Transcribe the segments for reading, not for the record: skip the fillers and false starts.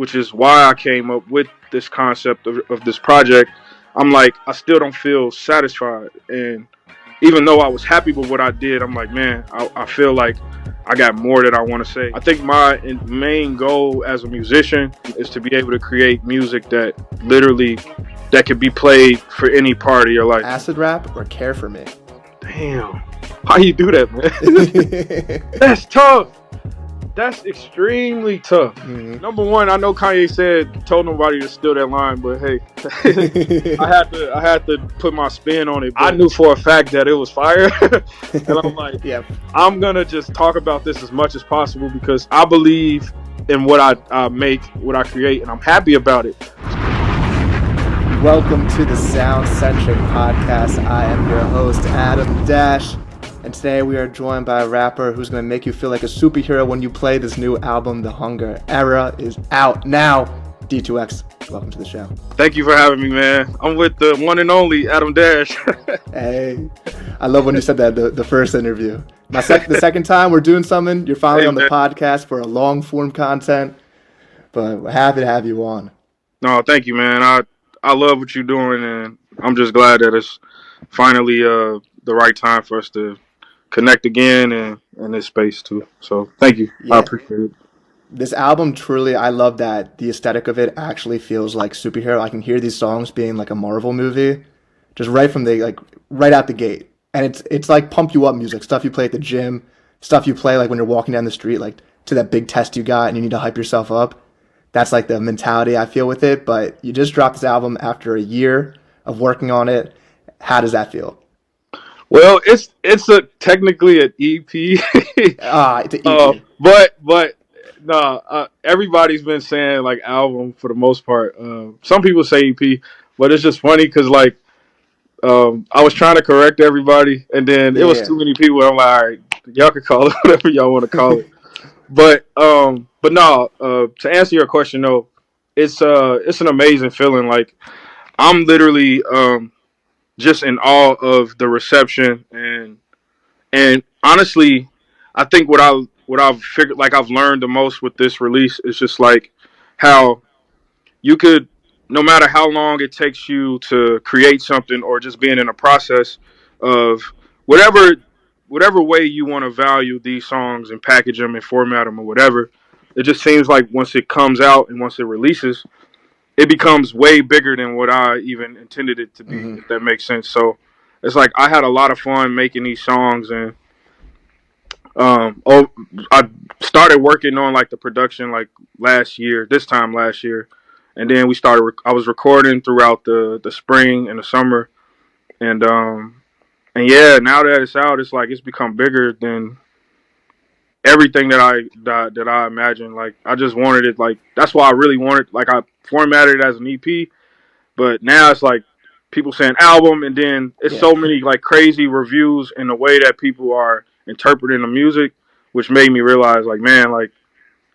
which is why I came up with this concept of this project. I'm like, I still don't feel satisfied. And even though I was happy with what I did, I'm like, man, I feel like I got more that I want to say. I think my main goal as a musician is to be able to create music that literally that could be played for any part of your life. Acid rap or Care For Me? Damn. How you do that, man? That's tough. That's extremely tough. Mm-hmm. Number one, I know Kanye said, told nobody to steal that line, but hey, I had to put my spin on it. I knew for a fact that it was fire. And I'm like, yeah, I'm going to just talk about this as much as possible because I believe in what I make, what I create, and I'm happy about it. Welcome to the Sound Centric Podcast. I am your host, Adam Dash. And today we are joined by a rapper who's going to make you feel like a superhero when you play this new album, The Hunger Era is out now. D2X, welcome to the show. Thank you for having me, man. I'm with the one and only Adam Dash. Hey, I love when you said that, the first interview. The second time we're doing something, you're finally on the podcast for a long-form content. But we're happy to have you on. No, thank you, man. I love what you're doing, and I'm just glad that it's finally the right time for us to connect again and in this space too. So thank you. Yeah. I appreciate it. This album truly, I love that the aesthetic of it actually feels like superhero. I can hear these songs being like a Marvel movie, just right from right out the gate. And it's like pump you up music, stuff you play at the gym, stuff you play like when you're walking down the street, like to that big test you got and you need to hype yourself up. That's like the mentality I feel with it. But you just dropped this album after a year of working on it. How does that feel? Well, it's technically an EP. It's an EP. But everybody's been saying like album for the most part. Some people say EP, but it's just funny because like I was trying to correct everybody, and then it was too many people. I'm like, all right, y'all can call it whatever y'all want to call it. But no. To answer your question though, it's an amazing feeling. Like I'm literally just in awe of the reception and honestly, I think what I've figured, like I've learned the most with this release is just like how you could, no matter how long it takes you to create something or just being in a process of whatever way you want to value these songs and package them and format them or whatever, it just seems like once it comes out and once it releases, it becomes way bigger than what I even intended it to be, if that makes sense. So it's like I had a lot of fun making these songs, and I started working on like the production like this time last year, and then I was recording throughout the spring and the summer, and yeah, now that it's out, it's like it's become bigger than everything that I imagined. Like I just wanted it, like that's why I really wanted, like I formatted it as an EP, but now it's like people saying album, and then it's so many like crazy reviews in the way that people are interpreting the music, which made me realize like, man, like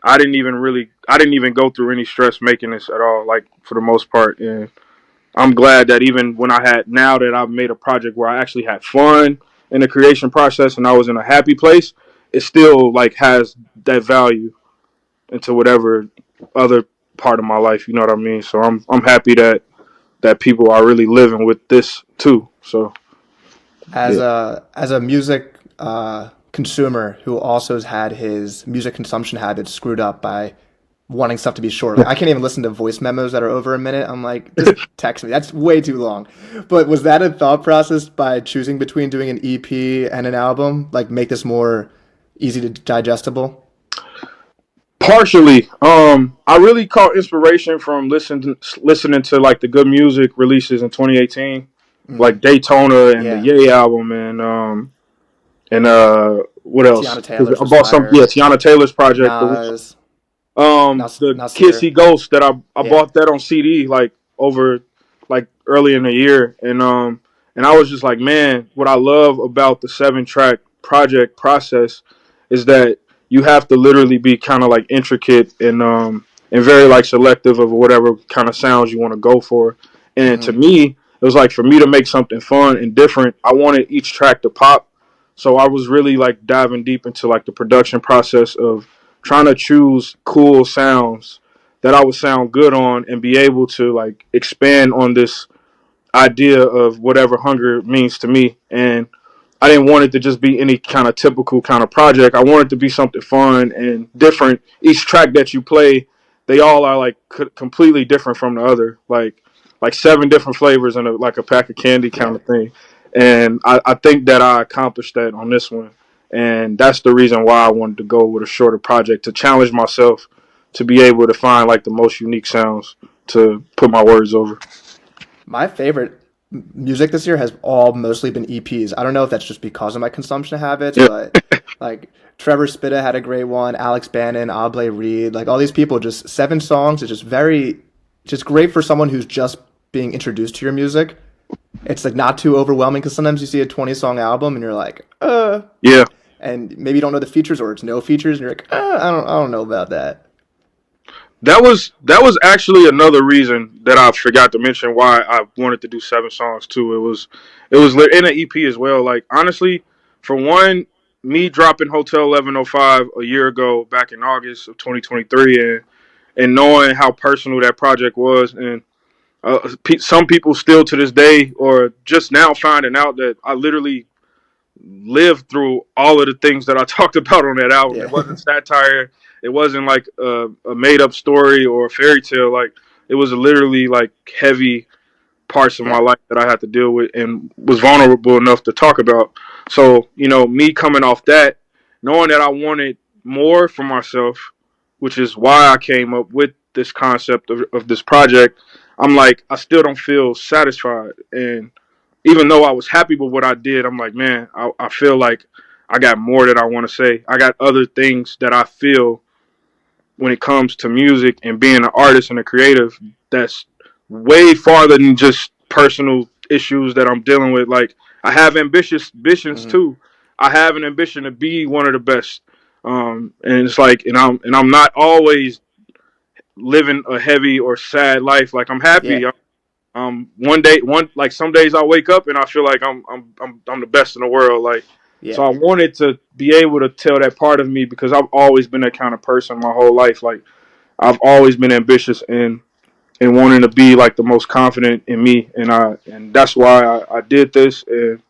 I didn't even go through any stress making this at all, like for the most part. And I'm glad that even when now that I've made a project where I actually had fun in the creation process and I was in a happy place, it still like has that value into whatever other part of my life, you know what I mean? So I'm happy that people are really living with this too. So as a music consumer who also has had his music consumption habits screwed up by wanting stuff to be short. Like, I can't even listen to voice memos that are over a minute. I'm like, just text me. That's way too long. But was that a thought process by choosing between doing an EP and an album? Like make this more easy to digestible? Partially. I really caught inspiration from listening to like the good music releases in 2018, like Daytona and the Ye album, and what else? Tiana Taylor's I bought Tiana Taylor's project. The Kissy Ghost that I bought that on CD like over like early in the year, and I was just like, man, what I love about the 7-track project process is that you have to literally be kind of like intricate and very like selective of whatever kind of sounds you want to go for. And to me, it was like for me to make something fun and different, I wanted each track to pop. So I was really like diving deep into like the production process of trying to choose cool sounds that I would sound good on and be able to like expand on this idea of whatever hunger means to me. And I didn't want it to just be any kind of typical kind of project. I wanted to be something fun and different. Each track that you play, they all are like completely different from the other. Like 7 different flavors in like a pack of candy kind Yeah. of thing. And I think that I accomplished that on this one. And that's the reason why I wanted to go with a shorter project, to challenge myself to be able to find like the most unique sounds to put my words over. My favorite music this year has all mostly been EPs. I don't know if that's just because of my consumption habits, Yeah. but like Trevor Spitta had a great one, Alex Bannon, Able Reed, like all these people, just 7 songs. It's just great for someone who's just being introduced to your music. It's like not too overwhelming because sometimes you see a 20-song album and you're like, Yeah. and maybe you don't know the features or it's no features and you're like, I don't know about that. That was actually another reason that I forgot to mention why I wanted to do 7 songs too. It was in an EP as well. Like honestly, for one, me dropping Hotel 1105 a year ago back in August of 2023, and knowing how personal that project was, and some people still to this day or just now finding out that I literally lived through all of the things that I talked about on that album. Yeah. It wasn't satire. It wasn't like a made up story or a fairy tale. Like it was literally like heavy parts of my Yeah. life that I had to deal with and was vulnerable enough to talk about. So, me coming off that, knowing that I wanted more for myself, which is why I came up with this concept of this project, I'm like, I still don't feel satisfied. And even though I was happy with what I did, I'm like, man, I feel like I got more that I want to say. I got other things that I feel when it comes to music and being an artist and a creative that's way farther than just personal issues that I'm dealing with. Like I have ambitious ambitions Hmm. too. I have an ambition to be one of the best. And it's like, and I'm not always living a heavy or sad life. Like I'm happy. Yeah. Like some days I wake up and I feel like I'm the best in the world. Like, so Yeah. I wanted to be able to tell that part of me because I've always been that kind of person my whole life. Like I've always been ambitious and wanting to be like the most confident in me, and that's why I did this. And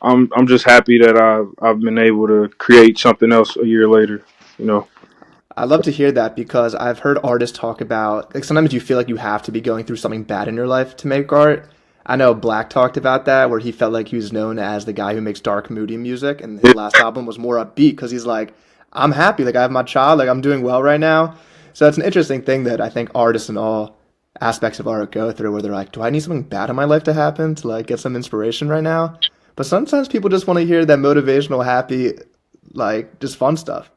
I'm just happy that I've been able to create something else a year later. You know. I love to hear that because I've heard artists talk about like sometimes you feel like you have to be going through something bad in your life to make art. I know Black talked about that where he felt like he was known as the guy who makes dark, moody music, and his Yeah. last album was more upbeat because he's like, I'm happy, like I have my child, like I'm doing well right now. So that's an interesting thing that I think artists in all aspects of art go through where they're like, do I need something bad in my life to happen to like get some inspiration right now? But sometimes people just want to hear that motivational, happy, like just fun stuff.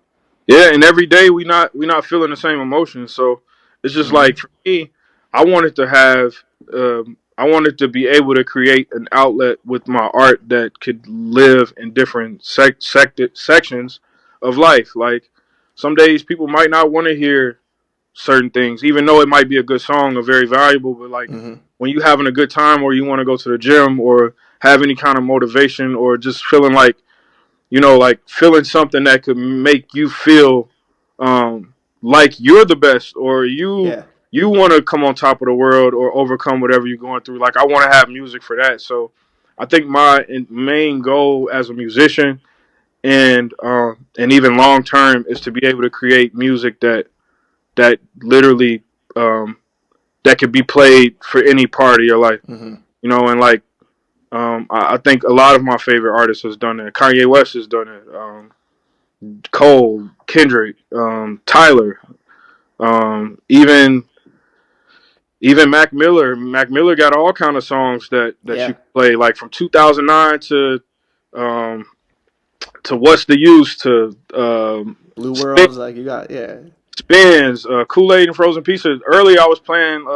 Yeah, and every day we not feeling the same emotions. So it's just like Hmm. for me, I wanted to have I wanted to be able to create an outlet with my art that could live in different sections of life. Like some days people might not want to hear certain things, even though it might be a good song or very valuable. But like Hmm. when you having a good time, or you want to go to the gym, or have any kind of motivation, or just feeling like like feeling something that could make you feel like you're the best, or Yeah. you want to come on top of the world or overcome whatever you're going through. Like I want to have music for that. So I think my main goal as a musician and even long term is to be able to create music that literally um, that could be played for any part of your life. Hmm. And like I think a lot of my favorite artists has done that. Kanye West has done it. Cole, Kendrick, Tyler, even Mac Miller. Mac Miller got all kind of songs that you Yeah. can play, like from 2009 um, to What's the Use to Blue Worlds, like you got, yeah. Spins, Kool Aid and Frozen Pizza. Earlier, I was playing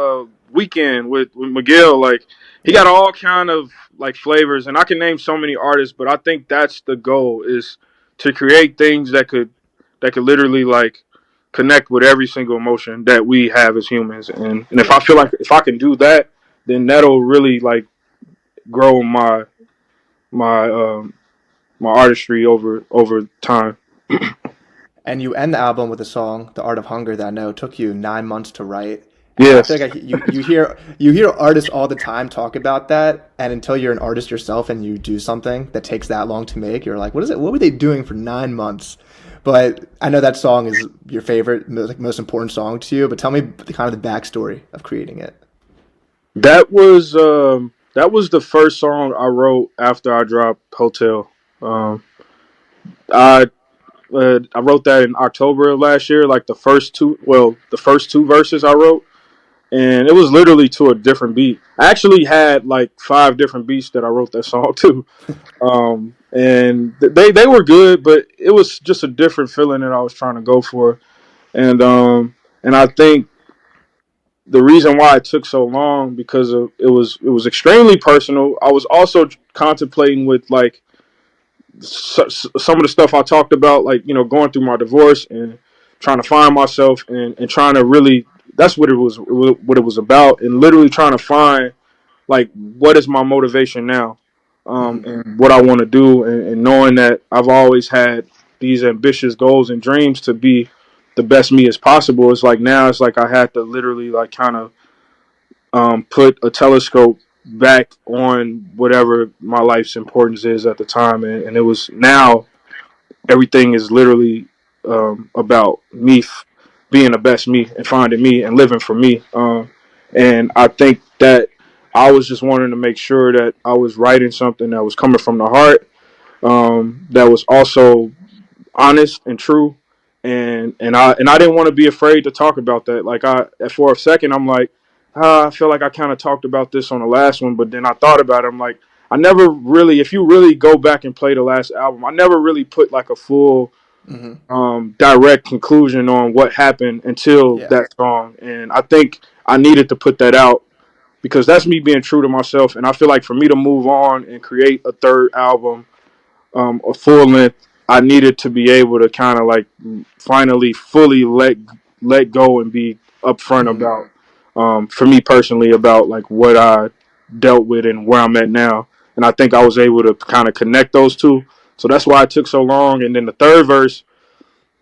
Weekend with McGill. Like he got Yeah. all kind of like flavors, and I can name so many artists. But I think that's the goal, is to create things that could literally like connect with every single emotion that we have as humans. And if I Yeah. feel like if I can do that, then that'll really like grow my my artistry over time. And you end the album with a song, "The Art of Hunger," that I know took you 9 months to write. And I Yes. feel like you hear artists all the time talk about that, and until you're an artist yourself and you do something that takes that long to make, you're like, what is it? What were they doing for 9 months? But I know that song is your favorite, like most important song to you. But tell me kind of the backstory of creating it. That was the first song I wrote after I dropped Hotel. Um, I I wrote that in October of last year, like the first two verses I wrote, and it was literally to a different beat. I actually had like five different beats that I wrote that song to, and they were good, but it was just a different feeling that I was trying to go for, and I think the reason why it took so long because it was extremely personal. I was also contemplating with like some of the stuff I talked about, like going through my divorce and trying to find myself and trying to really that's what it was about, and literally trying to find like what is my motivation now, Hmm. and what I want to do, and knowing that I've always had these ambitious goals and dreams to be the best me as possible. It's like now it's like I had to literally like kind of put a telescope back on whatever my life's importance is at the time, and it was now everything is literally about me being the best me and finding me and living for me. And I think that I was just wanting to make sure that I was writing something that was coming from the heart, that was also honest and true, and I didn't want to be afraid to talk about that. Like for a second I'm like, I feel like I kind of talked about this on the last one, but then I thought about it. I'm like, I never really, if you really go back and play the last album, I never really put like a full Hmm. direct conclusion on what happened until Yeah. that song, and I think I needed to put that out because that's me being true to myself, and I feel like for me to move on and create a third album, a full length, I needed to be able to kind of like finally fully let go and be upfront Hmm. about, for me personally, about like what I dealt with and where I'm at now. And I think I was able to kind of connect those two. So that's why it took so long. And then the third verse,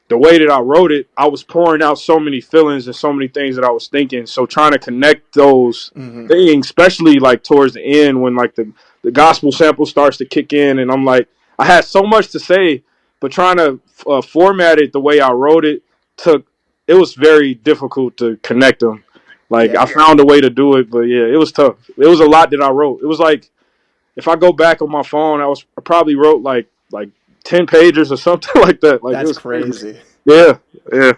the way that I wrote it, I was pouring out so many feelings and so many things that I was thinking. So trying to connect those Hmm. things, especially like towards the end when like the gospel sample starts to kick in, and I'm like, I had so much to say, but trying to format it the way I wrote it took. It was very difficult to connect them. Like I Yeah. found a way to do it, but yeah, it was tough. It was a lot that I wrote. It was like if I go back on my phone, I probably wrote like 10 pages or something like that. Like it That's was crazy. crazy. Yeah, yeah.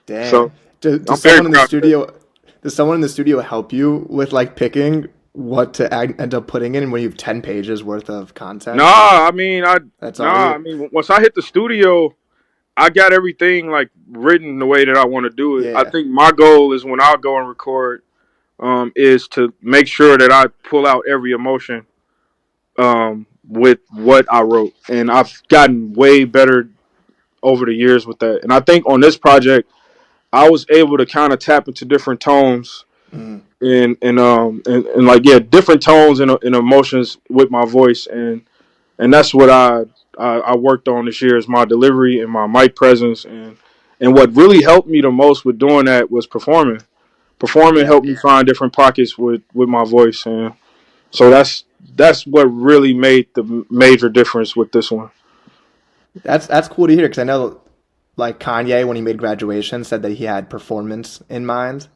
Dang. So Does I'm very someone in the proud of that. studio does someone in the studio help you with like picking what to end up putting in when you have 10 pages worth of content? Nah, I mean, That's all you. once I hit the studio, I got everything like written the way that I want to do it. I Yeah. think my goal is when I go and record, is to make sure that I pull out every emotion, with what I wrote, and I've gotten way better over the years with that. And I think on this project, I was able to kind of tap into different tones Mm. and like yeah, different tones and emotions with my voice, and that's what I worked on this year is my delivery and my mic presence, and what really helped me the most with doing that was performing. Performing Yeah. helped me find different pockets with my voice, and so that's what really made the major difference with this one. That's cool to hear because I know like Kanye when he made Graduation said that he had performance in mind,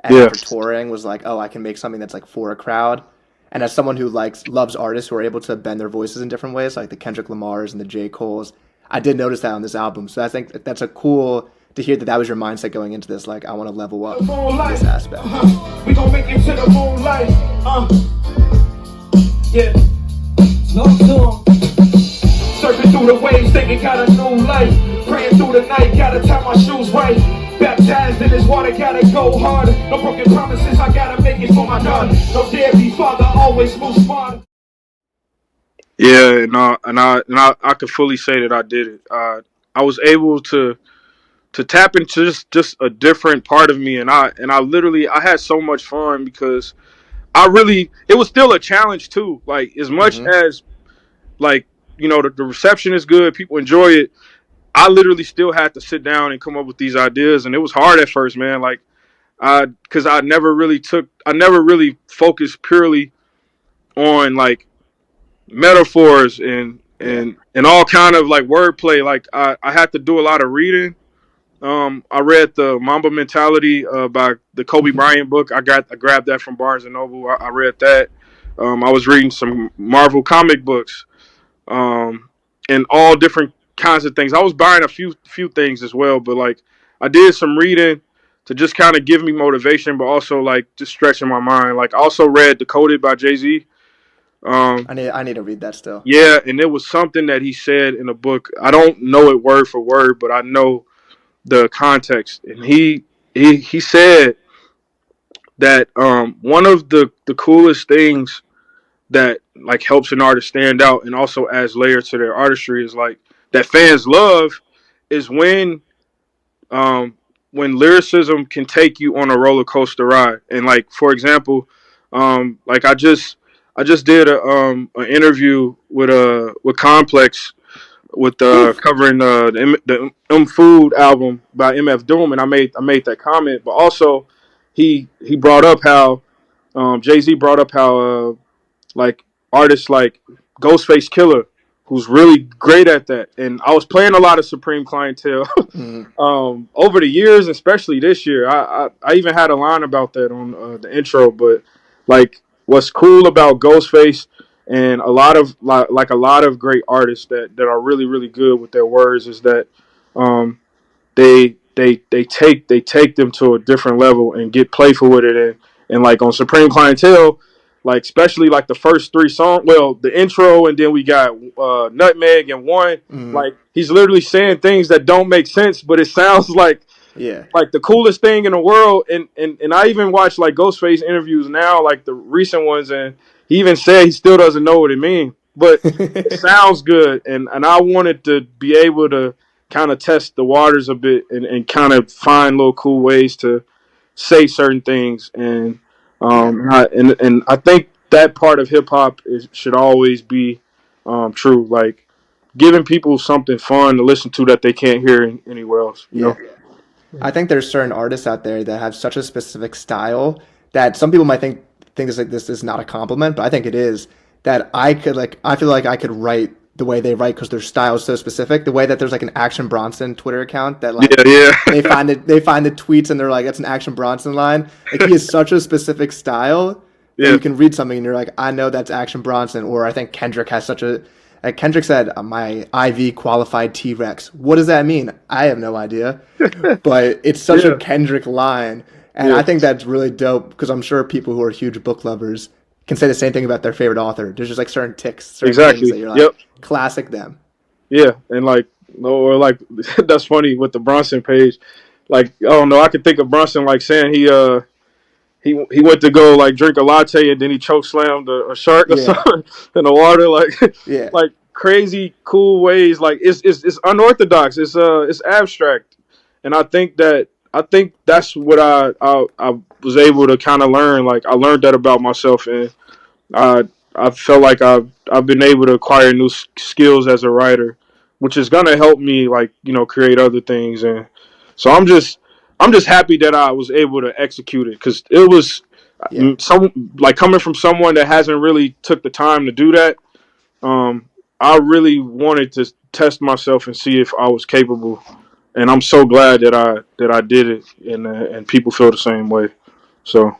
and then Yeah, for touring was like, oh, I can make something that's like for a crowd. And as someone who likes loves artists who are able to bend their voices in different ways, like the Kendrick Lamars and the J. Cole's, I did notice that on this album. So I think that's a cool to hear that that was your mindset going into this. Like, I want to level up in this aspect. We gon' make it to the moonlight. Yeah. Talk to 'em. Surfing through the waves, thinking got a new life. Praying through the night, gotta tie my shoes right. Baptized in this water, gotta go harder. No broken promises, I gotta make it for my daughter. No deadbeat father, always move smarter. yeah, and I could fully say that I did it. I was able to tap into just a different part of me, and I literally I had so much fun because I really it was still a challenge too. Like as much Hmm. as like the reception is good, people enjoy it. I literally still had to sit down and come up with these ideas, and it was hard at first, man. Like because I never really focused purely on like metaphors Yeah. and all kind of like wordplay. Like I had to do a lot of reading. I read the Mamba Mentality by the Kobe Bryant book. I grabbed that from Barnes and Noble. I read that. I was reading some Marvel comic books, and all different kinds of things. I was buying a few things as well, but like I did some reading to just kind of give me motivation, but also like just stretching my mind. Like I also read Decoded by Jay-Z. I need to read that still. Yeah, and it was something that he said in a book. I don't know it word for word, but I know the context. And he said that one of the coolest things that like helps an artist stand out and also adds layer to their artistry is like that fans love is um when lyricism can take you on a roller coaster ride. And like for example, like I just did an interview with Complex with covering the Food album by MF Doom, and I made that comment. But also, he brought up how Jay Z brought up how like artists like Ghostface Killer, who's really great at that. And I was playing a lot of Supreme Clientele Mm. over the years, especially this year. I even had a line about that on the intro. But like, what's cool about Ghostface and a lot of like a lot of great artists that are really really good with their words is that um, they take them to a different level and get playful with it. And like on Supreme Clientele, like especially like the first three songs, well the intro, and then we got Nutmeg and One. Mm. Like he's literally saying things that don't make sense, but it sounds Yeah. like the coolest thing in the world. And I even watch like Ghostface interviews now, like the recent ones, and he even said he still doesn't know what it means, but it sounds good. And I wanted to be able to kind of test the waters a bit and kind of find little cool ways to say certain things. And Yeah. and I think that part of hip hop should always be true. Like giving people something fun to listen to that they can't hear anywhere else. You Yeah. know? I think there's certain artists out there that have such a specific style that some people might think this is not a compliment, but I think it is. That I feel like I could write the way they write because their style is so specific. The way that there's like an Action Bronson Twitter account that like Yeah, they yeah, find the tweets and they're like, that's an Action Bronson line. Like he has such a specific style that yeah, you can read something and you're like, I know that's Action Bronson. Or I think Kendrick has such a like Kendrick said, my IV qualified T-Rex. What does that mean? I have no idea. But it's such a yeah, Kendrick line. And I yeah. think that's really dope because I'm sure people who are huge book lovers can say the same thing about their favorite author. There's just like certain ticks, certain things that Exactly. you're like, Yep. classic them. Yeah, and like, or like, that's funny with the Bronson page. Like, I don't know, I could think of Bronson like saying he went to go like drink a latte and then he choke slammed a shark or Yeah. something in the water. Like, Yeah. like crazy cool ways. Like it's unorthodox. It's abstract, and I think that's what I was able to kind of learn. Like I learned that about myself, and I felt like I've been able to acquire new skills as a writer, which is gonna help me like create other things. And so I'm just happy that I was able to execute it because it was Yeah. some like coming from someone that hasn't really took the time to do that. Um, I really wanted to test myself and see if I was capable, and I'm so glad that I did it, and people feel the same way. So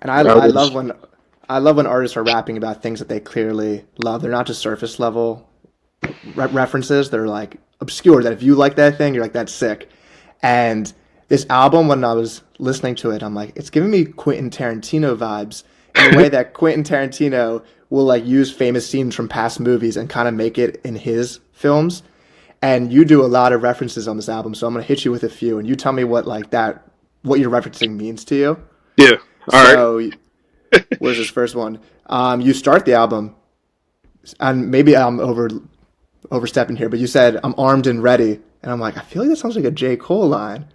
And that was I love when artists are rapping about things that they clearly love. They're not just surface level references. They're like obscure that if you like that thing, you're like, that's sick. And this album, when I was listening to it, I'm like, it's giving me Quentin Tarantino vibes in the way that Quentin Tarantino will like use famous scenes from past movies and kind of make it in his films. And you do a lot of references on this album, so I'm gonna hit you with a few, and you tell me what you're referencing means to you. yeah. All right. So, where's this first one? You start the album, and maybe I'm overstepping here, but you said I'm armed and ready, and I'm like, I feel like that sounds like a J. Cole line,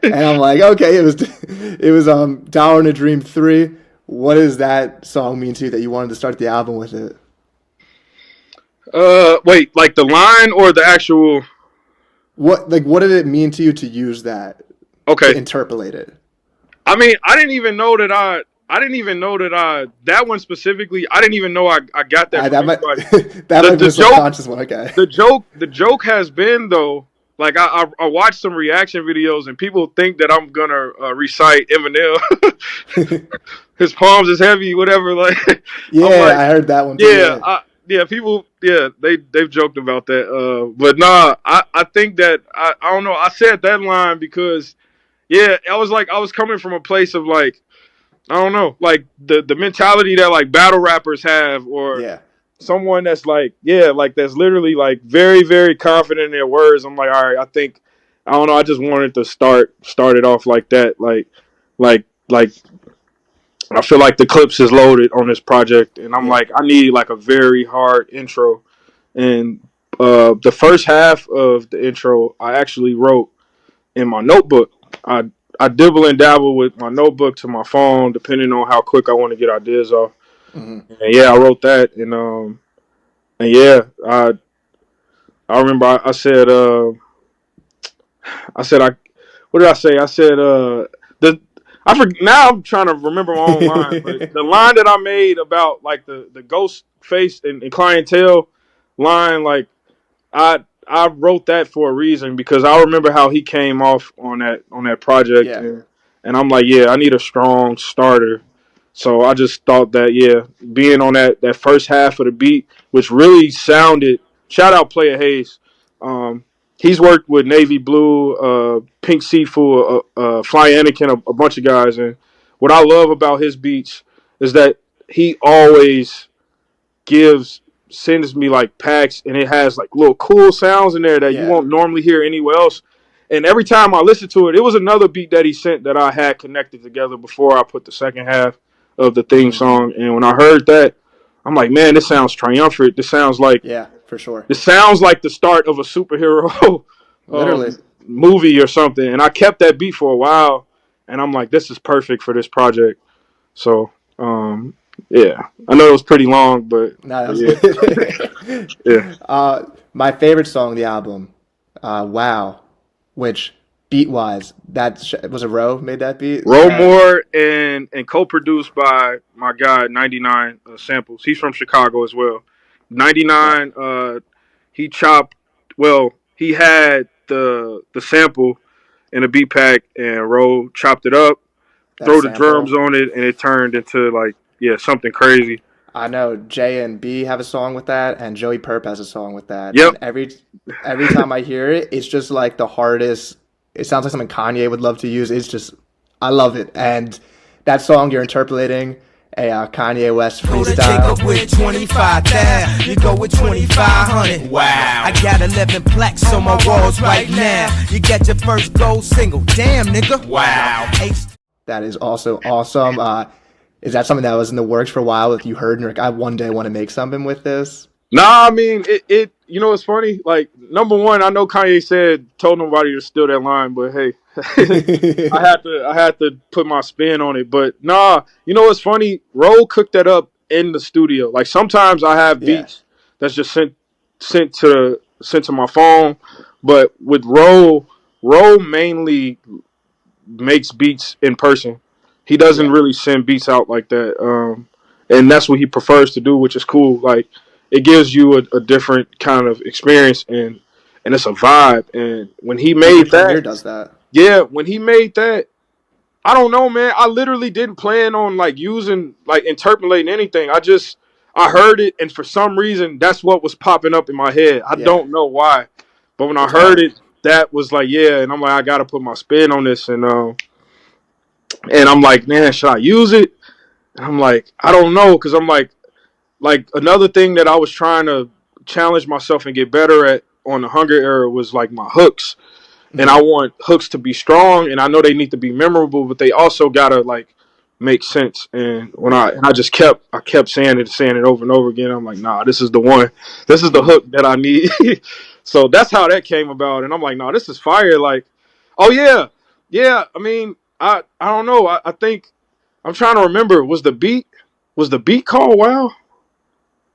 and I'm like, okay, it was Dollar in a Dream 3. What does that song mean to you that you wanted to start the album with it? Wait, like the line or the actual? what did it mean to you to use that to Okay. interpolate it? I mean, I didn't even know that that one specifically. I didn't even know I got that from That might anybody. that might be The a joke subconscious one. Okay. the joke has been though. Like I watched some reaction videos and people think that I'm gonna recite Eminem. His palms is heavy, whatever. Like Yeah, I'm like, I heard that one too. yeah, Yeah. people, yeah, they've joked about that. But nah, I think that I don't know. I said that line because yeah, I was coming from a place of like I don't know, like the mentality that like battle rappers have, or Yeah. someone that's like yeah, like that's literally like very very confident in their words. I'm like, all right, I think I don't know. I just wanted to start it off like that, like I feel like the clips is loaded on this project, and I'm Yeah. like, I need like a very hard intro. And the first half of the intro, I actually wrote in my notebook. I I dibble and dabble with my notebook to my phone, depending on how quick I want to get ideas off. Hmm. And yeah, I wrote that, and yeah, I remember I said what did I say? I said the I forget now. I'm trying to remember my own line, but the line that I made about like the ghost face and clientele line, like I wrote that for a reason because I remember how he came off on that project, Yeah. and I'm like, yeah, I need a strong starter. So I just thought that yeah, being on that first half of the beat, which really sounded. Shout out Player Hayes. Um, he's worked with Navy Blue, Pink Seafood, Fly Anakin, a bunch of guys, and what I love about his beats is that he always gives sends me like packs and it has like little cool sounds in there that you Yeah. won't normally hear anywhere else. And every time I listened to it, it was another beat that he sent that I had connected together before I put the second half of the theme Hmm. song. And when I heard that, I'm like, man, this sounds triumphant. Yeah, for sure. This sounds like the start of a superhero Literally. movie or something. And I kept that beat for a while, and I'm like, this is perfect for this project. So yeah, I know it was pretty long, No, but that yeah, was yeah. my favorite song on the album, "Wow," which beat wise, was a Row made that beat. Rollmore and co-produced by my guy 99 Samples. He's from Chicago as well. Yeah, 99 he chopped well, he had the sample in a beat pack and Roll chopped it up, that throw the drums sample. on it and it turned into like yeah, something crazy. I know J and B have a song with that, and Joey Perp has a song with that. Yep. And every time I hear it, it's just like the hardest. It sounds like something Kanye would love to use. It's just, I love it. And that song you're interpolating a Kanye West Go to Jacob freestyle. with 25 down. You go with 2500. Wow. I got 11 plaques on my walls right now. You got your first gold single. Damn, nigga. Wow. That is also awesome. Is that something that was in the works for a while that you heard and you're like, I one day want to make something with this? Nah, I mean it you know it's funny? Like number one, I know Kanye said told nobody to steal that line, but hey, I had to put my spin on it. But nah, you know what's funny? Roll cooked that up in the studio. Like sometimes I have Yeah, beats that's just sent to my phone, but with Roll mainly makes beats in person. He doesn't yeah, really send beats out like that, and that's what he prefers to do, which is cool. Like it gives you a different kind of experience, and it's a vibe. And when he even made Premier that, does that. yeah, when he made that, I don't know, man. I literally didn't plan on like using like interpolating anything. I heard it, and for some reason, that's what was popping up in my head. I Yeah, don't know why, but when I it's heard hard. it, that was like, yeah, and I'm like, I gotta put my spin on this, and I'm like, man, should I use it? And I'm like, I don't know, because I'm like another thing that I was trying to challenge myself and get better at on the Hunger era was like my hooks, and Hmm. I want hooks to be strong, and I know they need to be memorable, but they also gotta like make sense. And when Yeah. I kept saying it over and over again. I'm like, nah, this is the one, this is the Hmm. hook that I need. So that's how that came about, and I'm like, nah, this is fire. Like, oh yeah, yeah. I mean, I don't know. I think I'm trying to remember. Was the beat called Wow?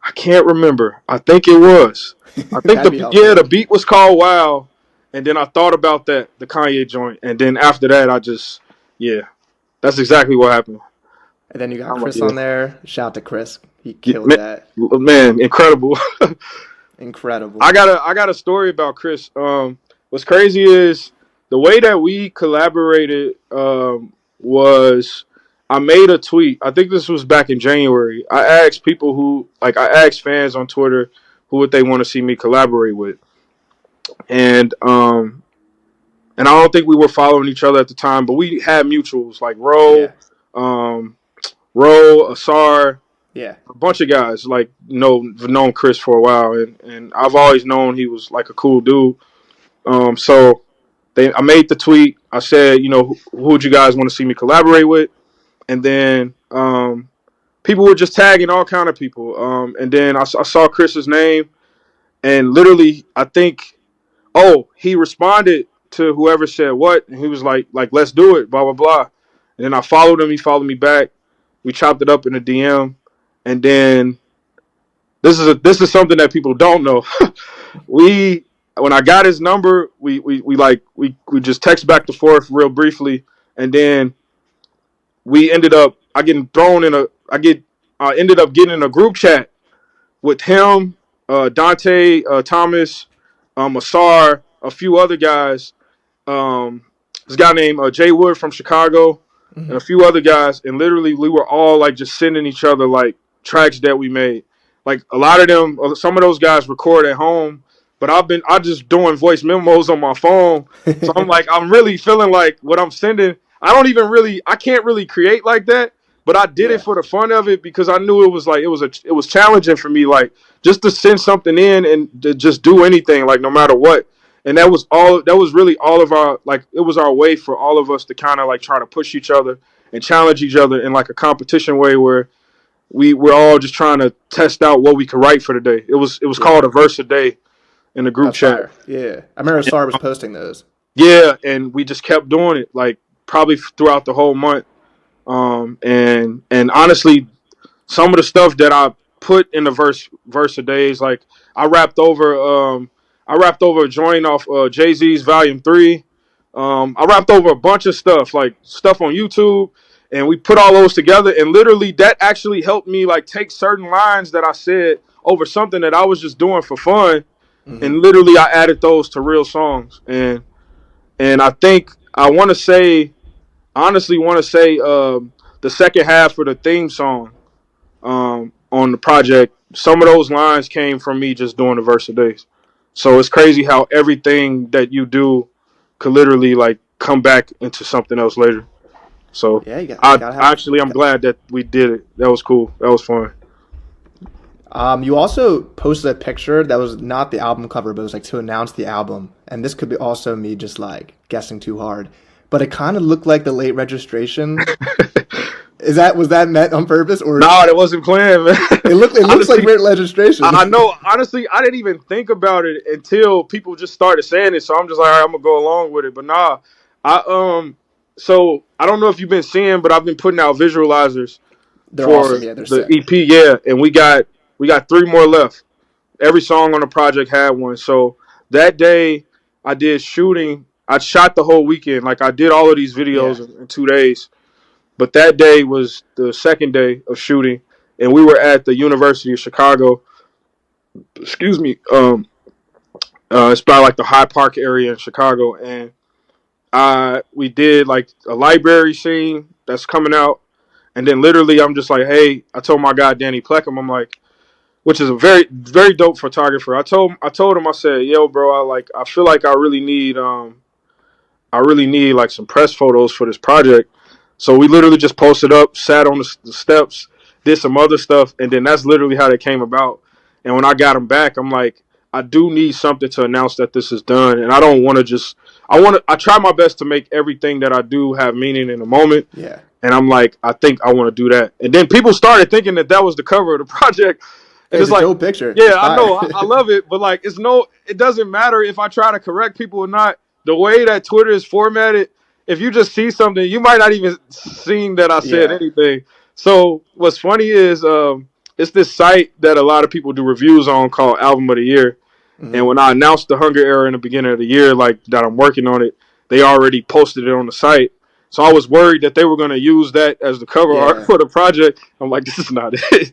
I can't remember. I think it was. I think That'd be yeah, helpful. the beat was called Wow, and then I thought about the Kanye joint, and then after that, yeah, that's exactly what happened. And then you got I'm like, Chris yeah, on there. Shout out to Chris. He yeah, killed that. man, incredible. Incredible. I got a story about Chris. What's crazy is the way that we collaborated was I made a tweet. I think this was back in January. I asked people I asked fans on Twitter who would they want to see me collaborate with, and and I don't think we were following each other at the time, but we had mutuals like Yeah. um, Ro, Asar, Yeah. a bunch of guys like known Chris for a while, and I've always known he was like a cool dude. So I made the tweet. I said, who would you guys want to see me collaborate with? And then people were just tagging all kind of people. And then I saw Chris's name, and literally, I think, he responded to whoever said what, and he was like let's do it, blah blah blah. And then I followed him. He followed me back. We chopped it up in a DM, and then this is something that people don't know. When I got his number, we just text back and forth real briefly, and then we ended up I getting thrown in a I ended up getting in a group chat with him, Dante, Thomas, Asar, a few other guys. This guy named Jay Wood from Chicago, and a few other guys, and literally we were all like just sending each other like tracks that we made. Like a lot of them, some of those guys record at home, but I just doing voice memos on my phone. So I'm really feeling like what I'm sending. I can't really create like that, but I did it for the fun of it because I knew it was challenging for me, like just to send something in and to just do anything, like no matter what. And that was really all of our, like, it was our way for all of us to kind of like try to push each other and challenge each other in like a competition way where we're all just trying to test out what we could write for the day. It was called a verse a day in the group chat. Fire. Yeah. I remember Sar was posting those. Yeah, and we just kept doing it, like probably throughout the whole month. And honestly, some of the stuff that I put in the verse a days, like I rapped over a joint off Jay-Z's Volume 3. I rapped over a bunch of stuff, like stuff on YouTube, and we put all those together, and literally that actually helped me like take certain lines that I said over something that I was just doing for fun, and literally I added those to real songs. And I think I honestly want to say the second half for the theme song on the project, some of those lines came from me just doing the verse a days. So it's crazy how everything that you do could literally like come back into something else later. So Yeah, I'm glad that we did it. That was cool. That was fun. You also posted a picture that was not the album cover, but it was like to announce the album. And this could be also me just like guessing too hard, but it kind of looked like the late registration. Was that meant on purpose or? No, that wasn't planned, man. It looks like late registration. I know. Honestly, I didn't even think about it until people just started saying it. So I'm just like, all right, I'm gonna go along with it. But nah, so I don't know if you've been seeing, but I've been putting out visualizers They're for awesome. Yeah, they're the sick. EP. Yeah, and we got 3 more left. Every song on the project had one. So that day I did shooting. I shot the whole weekend. Like I did all of these videos in 2 days. But that day was the second day of shooting, and we were at the University of Chicago. Excuse me. It's by like the High Park area in Chicago, and we did like a library scene that's coming out, and then literally I'm just like, hey, I told my guy Danny Pleckham, I'm like, which is a very very dope photographer. I told him, I said, yo, bro, I feel like I really need like some press photos for this project. So we literally just posted up, sat on the steps, did some other stuff, and then that's literally how they came about. And when I got them back, I'm like, I do need something to announce that this is done, and I don't want to I try my best to make everything that I do have meaning in the moment. Yeah. And I'm like, I think I want to do that. And then people started thinking that was the cover of the project. And It's like, a dope picture. Yeah, I know. I love it. But like, it doesn't matter if I try to correct people or not. The way that Twitter is formatted, if you just see something, you might not even seen that I said anything. So what's funny is it's this site that a lot of people do reviews on called Album of the Year. And when I announced the Hunger Era in the beginning of the year, like that I'm working on it, they already posted it on the site. So I was worried that they were going to use that as the cover art for the project. I'm like, this is not it.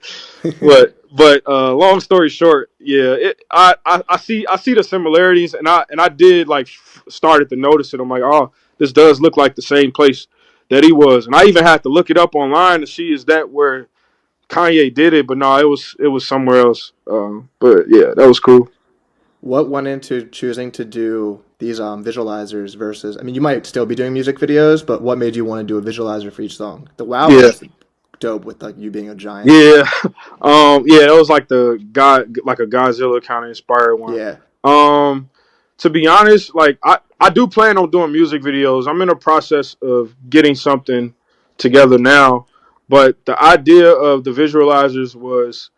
but long story short, yeah, I see the similarities, and I did like started to notice it. I'm like, oh, this does look like the same place that he was, and I even had to look it up online to see is that where Kanye did it, but no, it was somewhere else. But yeah, that was cool. What went into choosing to do these visualizers versus? I mean, you might still be doing music videos, but what made you want to do a visualizer for each song? The wow was dope with like you being a giant. Yeah, yeah, it was like like a Godzilla kind of inspired one. Yeah. To be honest, like I do plan on doing music videos. I'm in a process of getting something together now, but the idea of the visualizers was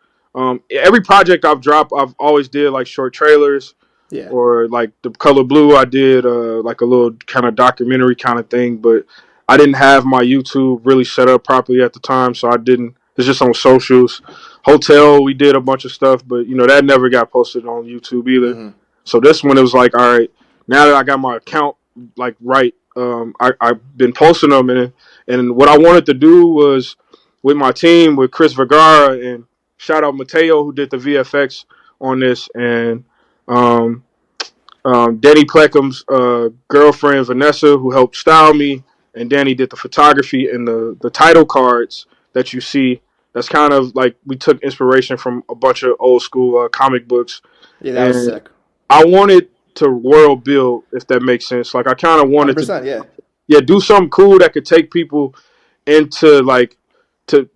every project I've dropped, I've always did like short trailers. Yeah. Or like the Color Blue, I did like a little kind of documentary kind of thing, but I didn't have my YouTube really set up properly at the time, so I didn't. It's just on socials. Hotel, we did a bunch of stuff, but that never got posted on YouTube either. So this one, it was like, all right, now that I got my account like right, I've been posting them, and what I wanted to do was with my team, with Chris Vergara, and shout out Mateo who did the VFX on this, and Danny Pleckham's girlfriend Vanessa, who helped style me, and Danny did the photography and the title cards that you see. That's kind of like we took inspiration from a bunch of old school comic books. Yeah, that was sick. I wanted to world build, if that makes sense. Like I kind of wanted to, do something cool that could take people into like to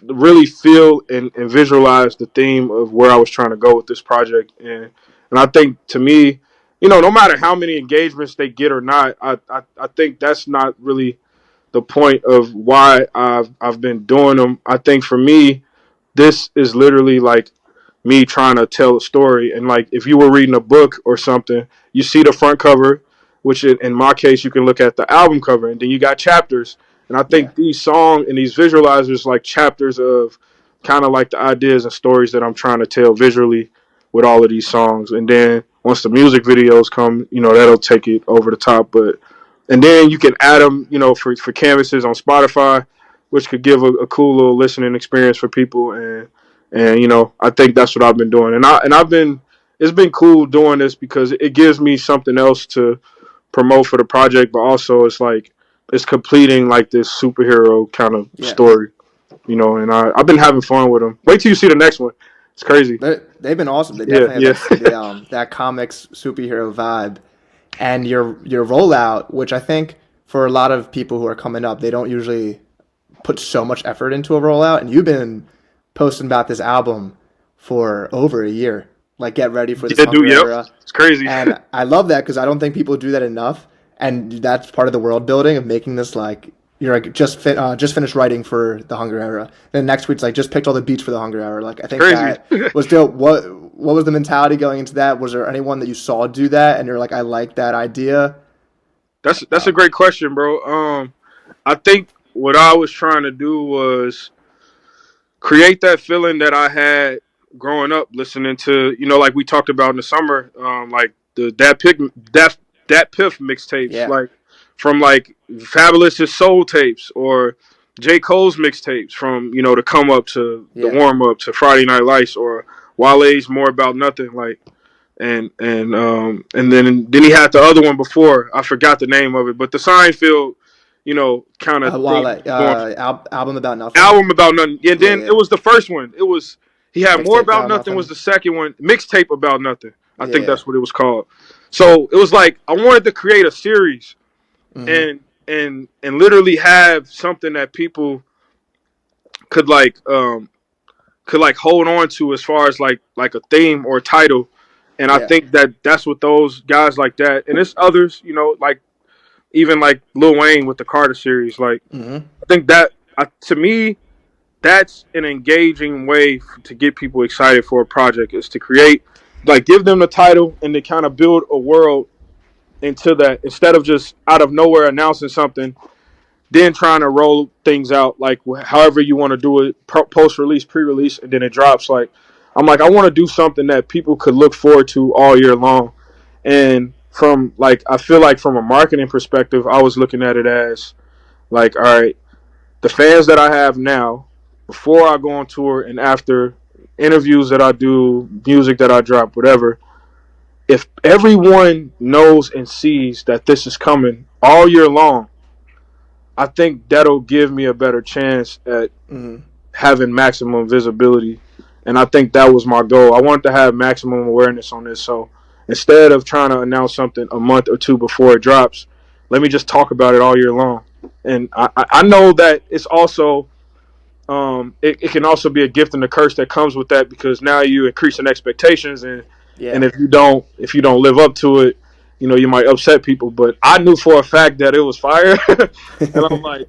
really feel and visualize the theme of where I was trying to go with this project. And I think to me, no matter how many engagements they get or not, I think that's not really the point of why I've been doing them. I think for me, this is literally like me trying to tell a story. And like if you were reading a book or something, you see the front cover, which in my case you can look at the album cover, and then you got chapters. And I think these songs and these visualizers like chapters of kind of like the ideas and stories that I'm trying to tell visually with all of these songs. And then once the music videos come, that'll take it over the top. And then you can add them, for canvases on Spotify, which could give a cool little listening experience for people. And I think that's what I've been doing. And it's been cool doing this because it gives me something else to promote for the project, but also it's like, it's completing like this superhero kind of story, and I've been having fun with them. Wait till you see the next one. It's crazy. They've been awesome. They definitely have that comics superhero vibe. And your rollout, which I think for a lot of people who are coming up, they don't usually put so much effort into a rollout. And you've been posting about this album for over a year. Like, get ready for this era. It's crazy. And I love that because I don't think people do that enough. And that's part of the world building of making this like you're like just finished writing for the Hunger Era. Then next week's like just picked all the beats for the Hunger Era. Like I think that was dope. What was the mentality going into that? Was there anyone that you saw do that and you're like, I like that idea? That's a great question, bro. I think what I was trying to do was create that feeling that I had growing up listening to, like we talked about in the summer, like the Datpiff mixtapes, like from like Fabulous's Soul tapes or J. Cole's mixtapes from, the come up to the warm up to Friday Night Lights or Wale's More About Nothing, like and then he had the other one before. I forgot the name of it, but the Seinfeld, kind of album about nothing. Album about nothing. And then it was the first one. It was he had Mixtape More About Nothing was the second one. Mixtape About Nothing. I think that's what it was called. So it was like I wanted to create a series, and literally have something that people could hold on to as far as like a theme or a title. And I think that's what those guys like that, and it's others, like even like Lil Wayne with the Carter series. Like I think that to me, that's an engaging way to get people excited for a project is to create. Like give them the title and to kind of build a world into that instead of just out of nowhere announcing something, then trying to roll things out like however you want to do it, post-release, pre-release, and then it drops. Like I'm like, I want to do something that people could look forward to all year long. And from like, I feel like from a marketing perspective, I was looking at it as like, all right, the fans that I have now, before I go on tour and after interviews that I do, music that I drop, whatever, if everyone knows and sees that this is coming all year long, I think that'll give me a better chance at having maximum visibility. And I think that was my goal. I wanted to have maximum awareness on this. So instead of trying to announce something a month or two before it drops, let me just talk about it all year long. And I know that it's also it can also be a gift and a curse that comes with that, because now you increasing expectations, and if you don't live up to it, you know, you might upset people. But I knew for a fact that it was fire, and I'm like,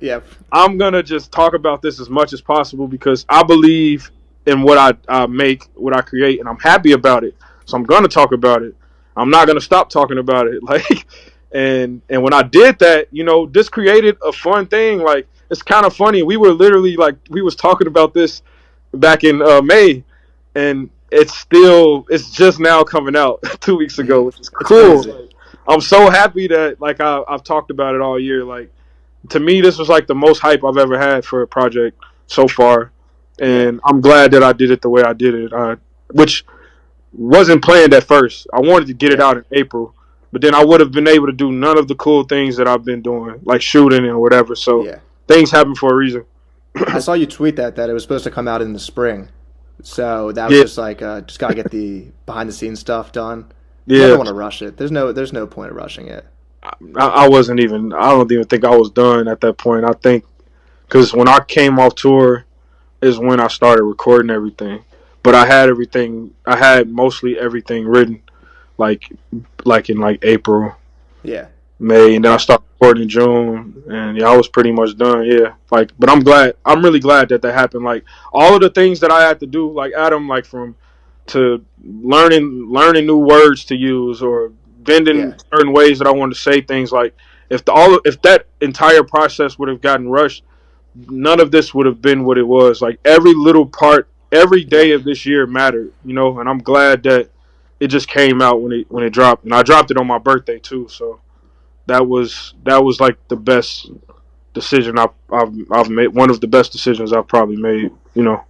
I'm gonna just talk about this as much as possible because I believe in what I make, what I create, and I'm happy about it. So I'm gonna talk about it. I'm not gonna stop talking about it. Like, and when I did that, you know, this created a fun thing. Like, it's kind of funny. We were literally like, we was talking about this back in May, and it's just now coming out 2 weeks ago, which is cool. Like, I'm so happy that like I've talked about it all year. Like, to me, this was like the most hype I've ever had for a project so far, and I'm glad that I did it the way I did it, which wasn't planned at first. I wanted to get it out in April, but then I would have been able to do none of the cool things that I've been doing, like shooting and whatever. So things happen for a reason. I saw you tweet that it was supposed to come out in the spring. So that was just like, just got to get the behind the scenes stuff done. You don't want to rush it. There's no point of rushing it. I don't even think I was done at that point. I think because when I came off tour is when I started recording everything. But I had mostly everything written like in like April, May, and then I started recording in June, and I was pretty much done. But I'm really glad that happened. Like, all of the things that I had to do, like Adam, like to learning new words to use, or bending certain ways that I wanted to say things. Like, if that entire process would have gotten rushed, none of this would have been what it was. Like, every little part, every day of this year mattered, you know. And I'm glad that it just came out when it dropped, and I dropped it on my birthday too. So that was like the best decision I've made. One of the best decisions I've probably made, you know.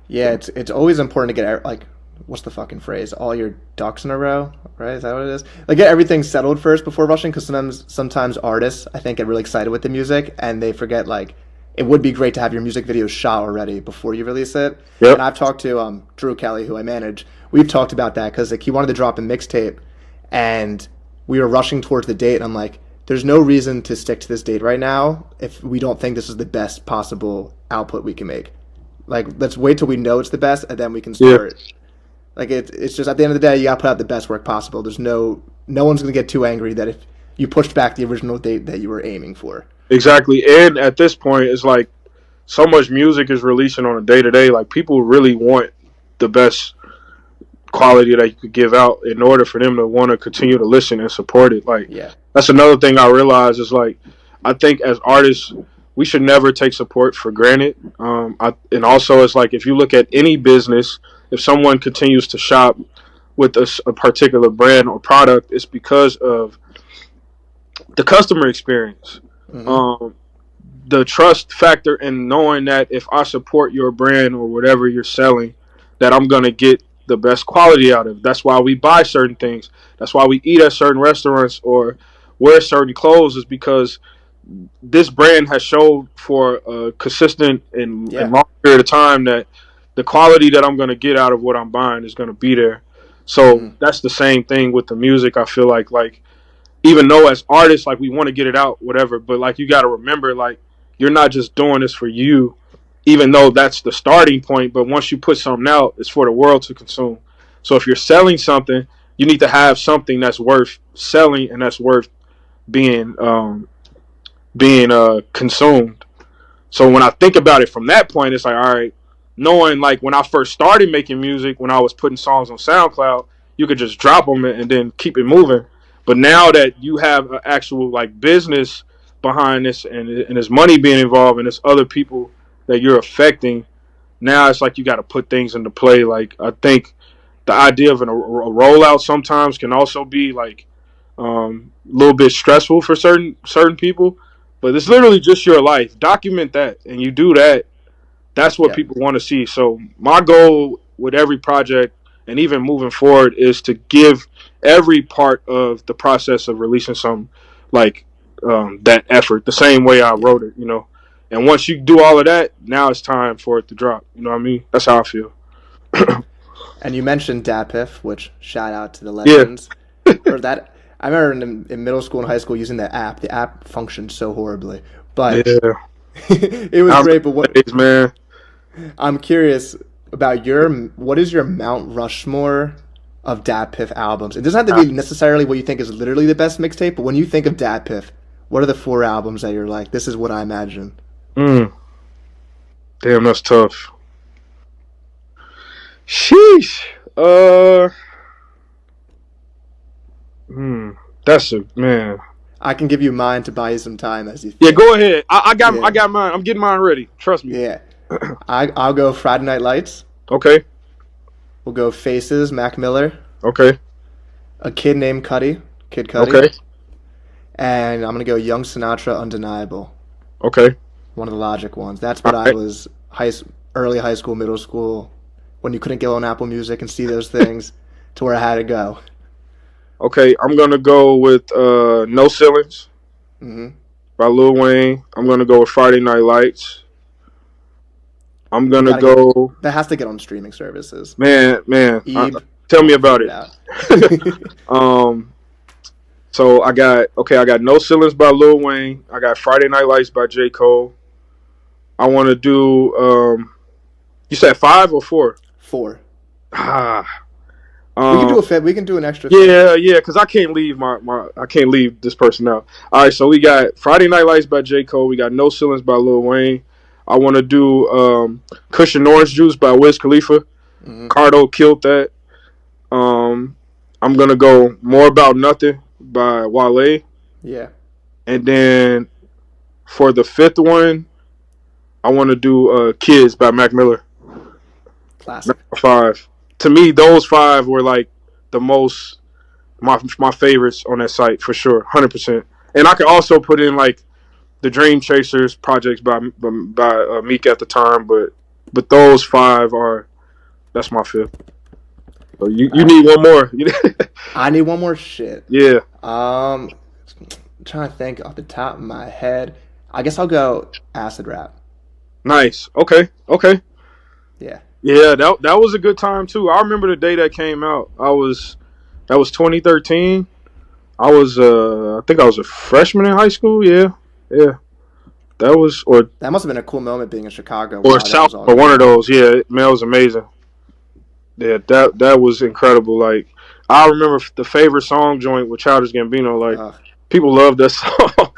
Yeah, it's always important to get, like, what's the fucking phrase? All your ducks in a row, right? Is that what it is? Like, get everything settled first before rushing, because sometimes artists, I think, get really excited with the music and they forget, like, it would be great to have your music video shot already before you release it. And I've talked to Drew Kelly, who I manage. We've talked about that because, like, he wanted to drop a mixtape, and we were rushing towards the date. And I'm like, there's no reason to stick to this date right now if we don't think this is the best possible output we can make. Like, let's wait till we know it's the best, and then we can start. Like, it's just, at the end of the day, you got to put out the best work possible. There's no one's going to get too angry that if you pushed back the original date that you were aiming for. Exactly. And at this point, it's like so much music is releasing on a day-to-day. Like, people really want the best quality that you could give out in order for them to want to continue to listen and support it. Like, that's another thing I realized is, like, I think as artists, we should never take support for granted. And also, it's like, if you look at any business, if someone continues to shop with a particular brand or product, it's because of the customer experience. The trust factor in knowing that if I support your brand or whatever you're selling, that I'm going to get the best quality out of it. That's why we buy certain things. That's why we eat at certain restaurants or wear certain clothes, is because this brand has showed for a consistent and long period of time that the quality that I'm going to get out of what I'm buying is going to be there. So that's the same thing with the music. I feel like even though as artists, like, we want to get it out, whatever, but, like, you got to remember, like, you're not just doing this for you, even though that's the starting point. But once you put something out, it's for the world to consume. So if you're selling something, you need to have something that's worth selling and that's worth being consumed. So when I think about it from that point, it's like, all right, knowing, like, when I first started making music, when I was putting songs on SoundCloud, you could just drop them and then keep it moving. But now that you have an actual, like, business behind this, and there's money being involved, and there's other people that you're affecting, now it's like you got to put things into play. Like I think the idea of a rollout sometimes can also be like a little bit stressful for certain people. But it's literally just your life. Document that, and you do that. That's what Yeah. people want to see. So my goal with every project, and even moving forward, is to give every part of the process of releasing something like that effort, the same way I wrote it. And once you do all of that, now it's time for it to drop. You know what I mean? That's how I feel. And you mentioned Datpiff, which shout out to the Yeah. legends. Or that I remember in middle school and high school using the app. The app functioned so horribly, but Yeah. it was great. But what Days, man. I'm curious about what is your Mount Rushmore of Datpiff albums? It doesn't have to be necessarily what you think is literally the best mixtape, but when you think of Datpiff, what are the 4 albums that you're like, this is what I imagine? Damn, that's tough. Sheesh. That's a man. I can give you mine to buy you some time as you think. Yeah, go ahead. I got Yeah. mine. I'm getting mine ready. Trust me. Yeah. I'll go Friday Night Lights. Okay. We'll go Faces, Mac Miller. Okay. A Kid Named Cudi, Kid Cudi. Okay. And I'm going to go Young Sinatra, Undeniable. Okay. One of the Logic ones. That's what I Alright. was early high school, middle school, when you couldn't go on Apple Music and see those things, to where I had to go. Okay. I'm gonna go with No Ceilings hmm by Lil Wayne. I'm gonna go with Friday Night Lights. I'm gonna Gotta go. That has to get on streaming services. Man. Ebe, Tell me about figure it. out. So I got No Ceilings by Lil Wayne. I got Friday Night Lights by J. Cole. I want to do. You said 5 or 4? 4. Ah. We can do a fit. We can do an extra. Yeah, because I can't leave I can't leave this person out. All right, so we got Friday Night Lights by J. Cole. We got No Ceilings by Lil Wayne. I want to do Cushion Orange Juice by Wiz Khalifa. Mm-hmm. Cardo killed that. I'm gonna go More About Nothing by Wale. Yeah. And then for the 5th one, I want to do Kids by Mac Miller. Classic. 5. To me, those 5 were like the most my favorites on that site for sure, 100%. And I could also put in like the Dream Chasers projects by Meek at the time, but those 5 that's my 5th. So you need one more. I need one more shit. Yeah. I'm trying to think off the top of my head. I guess I'll go Acid Rap. Nice. Okay. Yeah. Yeah, that was a good time too. I remember the day that came out. That was 2013. I think I was a freshman in high school. Yeah. That must have been a cool moment being in Chicago. or South or one of those. Yeah, man, it was amazing. Yeah, that was incredible. Like I remember the favorite song joint with Childish Gambino. Like people loved that song.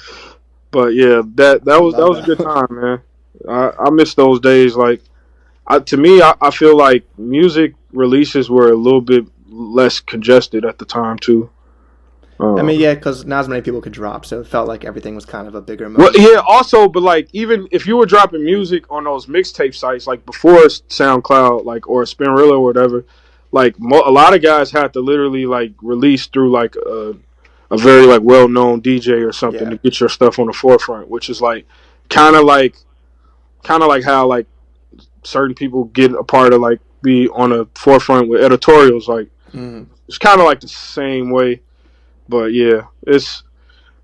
But yeah, that was a good time, man. I miss those days. Like to me, I feel like music releases were a little bit less congested at the time too. I mean, yeah, because not as many people could drop, so it felt like everything was kind of a bigger moment. Well, yeah, also, but like even if you were dropping music on those mixtape sites, like before SoundCloud, like or Spinrilla or whatever, like a lot of guys had to literally like release through like a very like well known DJ or something to get your stuff on the forefront, which is like kind of like how like certain people get a part of like be on the forefront with editorials. Like it's kind of like the same way. But yeah,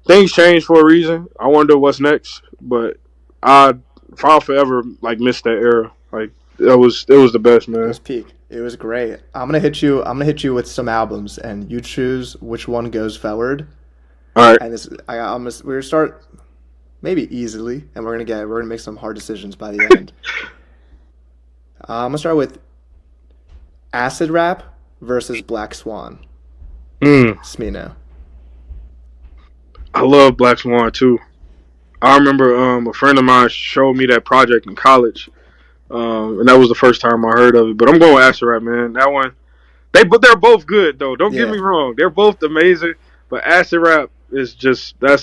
things change for a reason. I wonder what's next. But I'll forever like miss that era. Like it was the best, man. It was peak. It was great. I'm gonna hit you with some albums, and you choose which one goes forward. All right. And we're gonna start maybe easily, and we're gonna make some hard decisions by the end. I'm gonna start with Acid Rap versus Blkswn. Smino. I love Blkswn too. I remember a friend of mine showed me that project in college, and that was the first time I heard of it. But I'm going with Acid Rap, man. That one, they're both good though. Don't get me wrong, they're both amazing. But Acid Rap is just I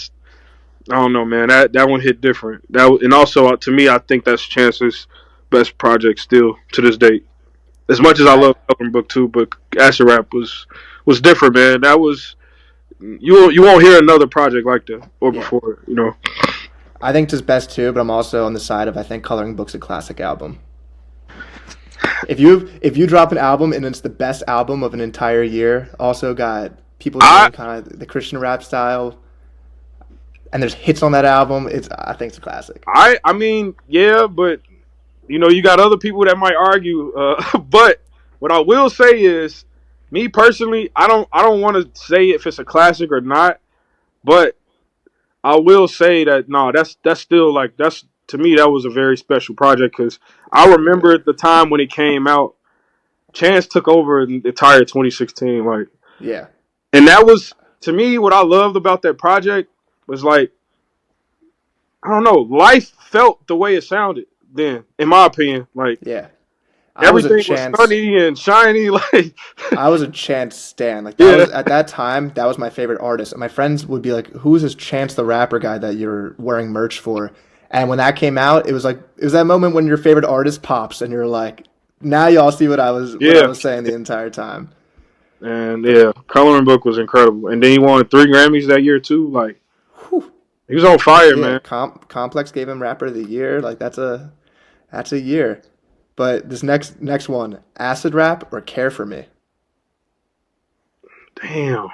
don't know, man. That one hit different. And also to me, I think that's Chance's best project still to this date. As much as I love Coloring Book too, but Acid Rap was different, man. That was you won't hear another project like that or before, you know. I think it's his best too, but I'm also on the side of I think Coloring Book's a classic album. If you drop an album and it's the best album of an entire year, also got people doing kind of the Christian rap style, and there's hits on that album. I think it's a classic. I mean, yeah, but you know, you got other people that might argue. But what I will say is, me personally, I don't want to say if it's a classic or not, but I will say that no, that's still like that's to me that was a very special project because I remember at the time when it came out, Chance took over the entire 2016, like yeah, and that was to me what I loved about that project was like I don't know, life felt the way it sounded then, in my opinion, like yeah. everything was sunny and shiny, like I was a Chance stan. Like that was at that time, that was my favorite artist. And my friends would be like, "Who's this Chance the Rapper guy that you're wearing merch for?" And when that came out, it was that moment when your favorite artist pops, and you're like, "Now y'all see what I was saying the entire time." And yeah, Coloring Book was incredible. And then he won 3 Grammys that year too. Like he was on fire, man. Complex gave him Rapper of the Year. Like that's a year. But this next one, Acid Rap or Care for Me? Damn.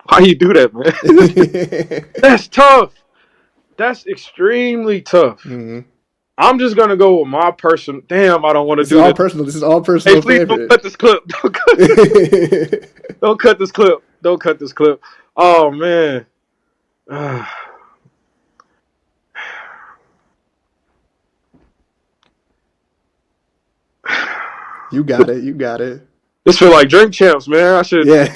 How you do that, man? That's tough. That's extremely tough. Mm-hmm. I'm just going to go with my personal. Damn, I don't want to do this. Personal. This is all personal. Hey, please don't cut this clip. Don't cut this clip. Don't cut this clip. Oh, man. You got it. This feel like Drink Champs, man. I should. Yeah.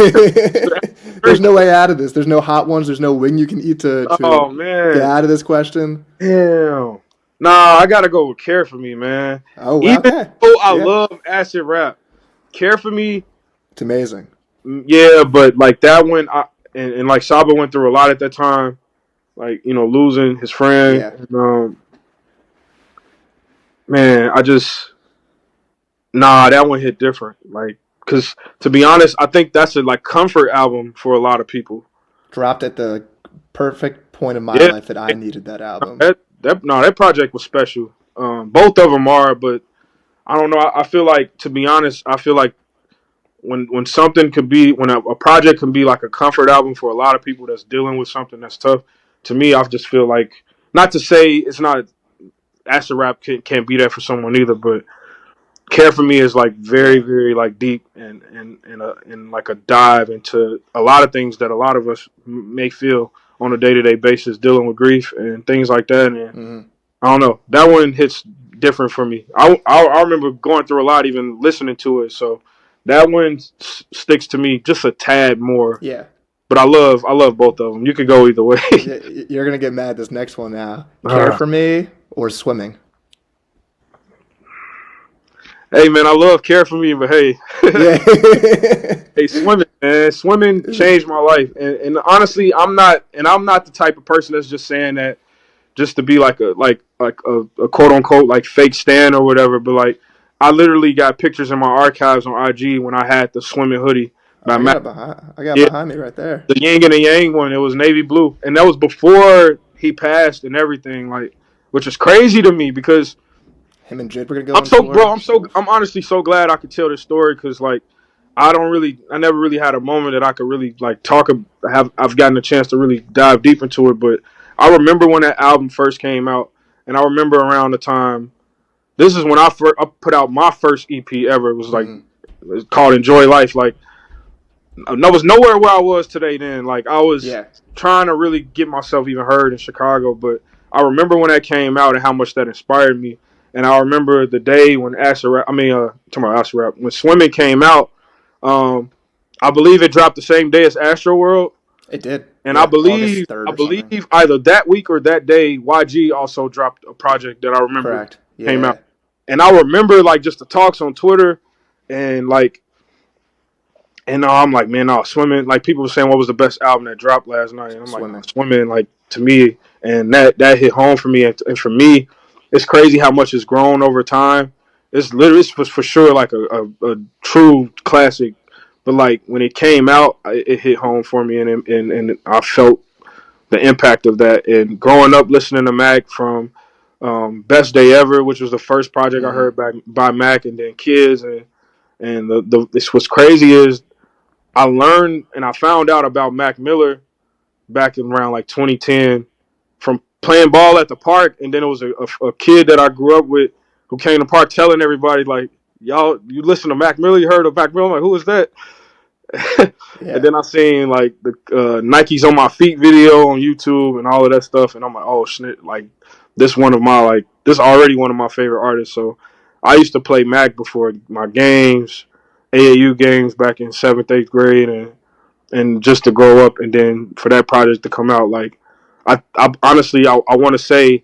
There's no way out of this. There's no hot ones. There's no wing you can eat to get out of this question. Damn. Nah, I gotta go with Care for Me, man. Oh, wow. Even though I love Acid Rap, Care for Me. It's amazing. Yeah, but like that one, and like Saba went through a lot at that time, like you know losing his friend. Yeah. Man, that one hit different. Like, cause to be honest, I think that's a like comfort album for a lot of people. Dropped at the perfect point in my life that I needed that album. That project was special. Both of them are, but I don't know. I feel like, to be honest, I feel like when something could be, when a project can be like a comfort album for a lot of people that's dealing with something that's tough. To me, I just feel like, not to say it's not, Acid Rap can't be that for someone either, but Care for Me is like very, very like deep and like a dive into a lot of things that a lot of us may feel on a day-to-day basis, dealing with grief and things like that. And I don't know, that one hits different for me. I remember going through a lot, even listening to it. So that one sticks to me just a tad more. Yeah. But I love both of them. You could go either way. You're gonna get mad this next one now. Care for Me or Swimming? Hey man, I love Care for Me, but hey, hey, Swimming, man, Swimming changed my life. And honestly, I'm not the type of person that's just saying that just to be like a quote unquote like fake stan or whatever. But like, I literally got pictures in my archives on IG when I had the Swimming hoodie. I got behind me right there. The Yang and the Yang one. It was navy blue, and that was before he passed and everything. Like, which is crazy to me because. Him and Jid were gonna go. I'm honestly so glad I could tell this story because like I never really had a moment that I could really like I've gotten a chance to really dive deep into it. But I remember when that album first came out, and I remember around the time. This is when I put out my first EP ever. It was like it was called Enjoy Life. Like I was nowhere where I was today. Then like I was trying to really get myself even heard in Chicago. But I remember when that came out and how much that inspired me. And I remember the day when when Swimming came out, I believe it dropped the same day as Astroworld. It did. And I believe either that week or that day, YG also dropped a project that I remember came out. And I remember like just the talks on Twitter and like, and I'm like, man, no, Swimming, like people were saying what was the best album that dropped last night. And I'm like, Swimming, like to me, and that hit home for me. And for me, it's crazy how much it's grown over time. It's literally it's for sure like a true classic. But like when it came out, it hit home for me, and I felt the impact of that. And growing up listening to Mac from Best Day Ever, which was the first project I heard by Mac, and then Kids, and this what's crazy is I learned and I found out about Mac Miller back in around like 2010 from playing ball at the park, and then it was a kid that I grew up with who came to the park telling everybody like, "Y'all, you listen to Mac Miller? You heard of Mac Miller?" I'm like, "Who is that?" And then I seen like the Nikes on my feet video on YouTube and all of that stuff, and I'm like, "Oh shit!" Like this already one of my favorite artists. So I used to play Mac before my games, AAU games back in 7th, 8th grade, and just to grow up, and then for that project to come out, like I honestly I want to say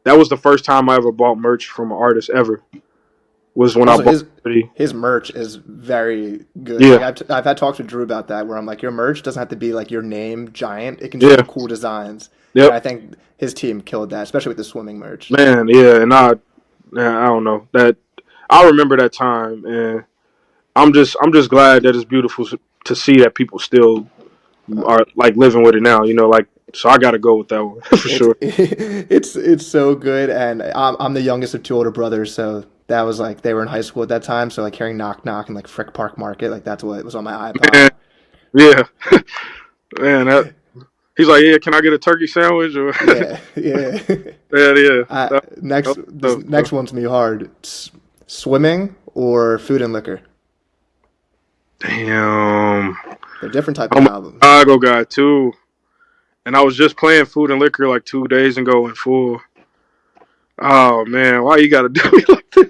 that was the first time I ever bought merch from an artist ever. Was when Also, I bought his merch is very good. Yeah. Like, I've had talks with Drew about that, where I'm like, your merch doesn't have to be like your name giant. It can just be cool designs. Yep. And I think his team killed that, especially with the swimming merch. Man, yeah, and I don't know that I remember that time, and I'm just glad that it's beautiful to see that people still are like living with it now. You know, like so I got to go with that one for sure. It's so good, and I'm the youngest of two older brothers, so that was like they were in high school at that time. So like hearing Knock Knock and like Frick Park Market, like that's what was on my iPod. Man, yeah, man, he's like, yeah, can I get a turkey sandwich? Or Yeah. yeah. Next one's me hard. Swimming or food and liquor? Damn. They're different type of albums. Chicago guy too, and I was just playing food and liquor like 2 days ago in full. Oh man, why you gotta do me like this?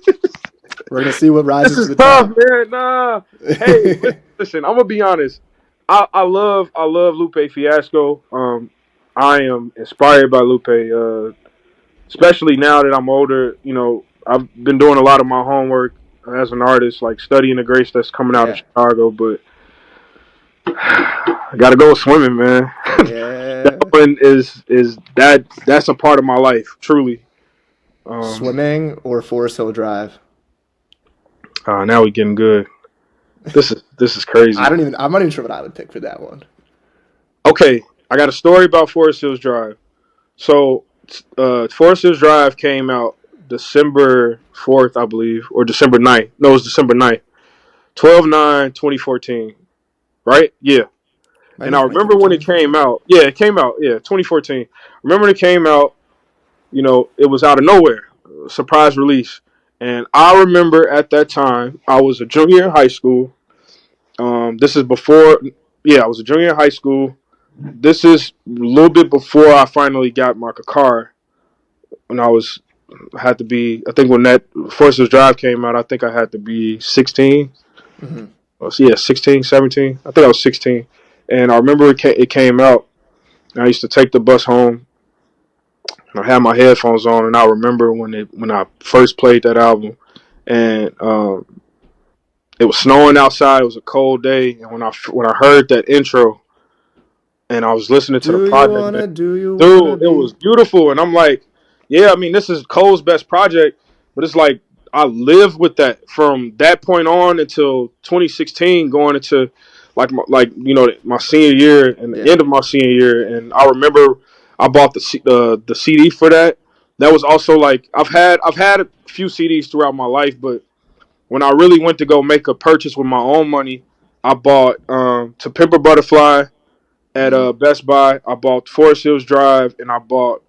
We're gonna see what rises to the tough, top. man. Nah. Hey, listen, I'm gonna be honest. I love Lupe Fiasco. I am inspired by Lupe, especially now that I'm older. You know, I've been doing a lot of my homework as an artist, like studying the greats that's coming out of Chicago. But I gotta go with swimming, man. Yeah. That one is that's a part of my life, truly. Swimming or Forest Hill Drive? Now we getting good. This is crazy. I'm not even sure what I would pick for that one. Okay, I got a story about Forest Hills Drive. So, Forest Hills Drive came out December 4th, I believe, or December 9th. No, it was December 9th. 12/9/2014. Right? Yeah. And I remember when it came out. Yeah, it came out. Yeah, 2014. Remember when it came out, you know, it was out of nowhere. Surprise release. And I remember at that time, I was a junior in high school. This is before, I was a junior in high school. This is a little bit before I finally got my car. When I had to be, I think when that Forces Drive came out, I think I had to be 16. Mm-hmm. So yeah, 16, 17. I think I was 16. And I remember it came out. And I used to take the bus home. And I had my headphones on, and I remember when I first played that album, and it was snowing outside. It was a cold day, and when I heard that intro, and I was listening to the project, dude, it was beautiful. And I'm like, yeah, I mean, this is Cole's best project, but it's like I lived with that from that point on until 2016, going into my senior year and the end of my senior year. And I remember I bought the CD for that. That was also like I've had a few CDs throughout my life, but when I really went to go make a purchase with my own money, I bought To Pimp a Butterfly at Best Buy. I bought Forest Hills Drive, and I bought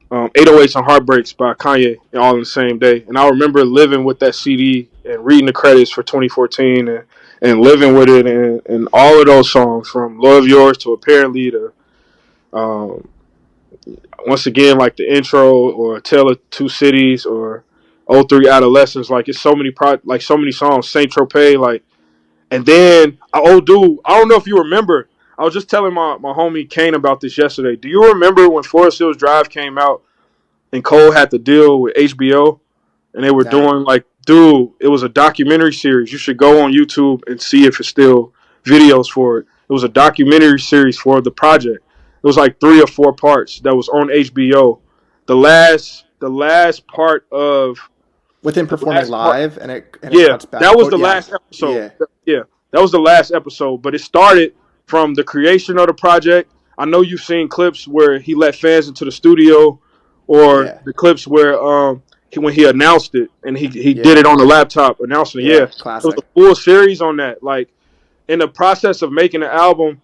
808s and Heartbreaks by Kanye, all in the same day. And I remember living with that CD and reading the credits for 2014 and living with it, and all of those songs from Love Yours to Apparently to once again, like the intro or A Tale of Two Cities or '03 Adolescence. Like it's so many so many songs. Saint Tropez, like, and then dude, I don't know if you remember. I was just telling my homie Kane about this yesterday. Do you remember when Forest Hills Drive came out and Cole had to deal with HBO and they were doing dude, it was a documentary series. You should go on YouTube and see if it's still videos for it. It was a documentary series for the project. It was like 3 or 4 parts that was on HBO. The last part of with him The performing last part, live, and it yeah, cuts back that and was forth. the Yeah, last episode. yeah, Yeah, that was the last episode. But it started from the creation of the project. I know you've seen clips where he let fans into the studio, or yeah, the clips where when he announced it and he did yeah, it on the laptop announcing it. Yeah, yeah. it was a Classic. full series on that. Like in the process of making the album,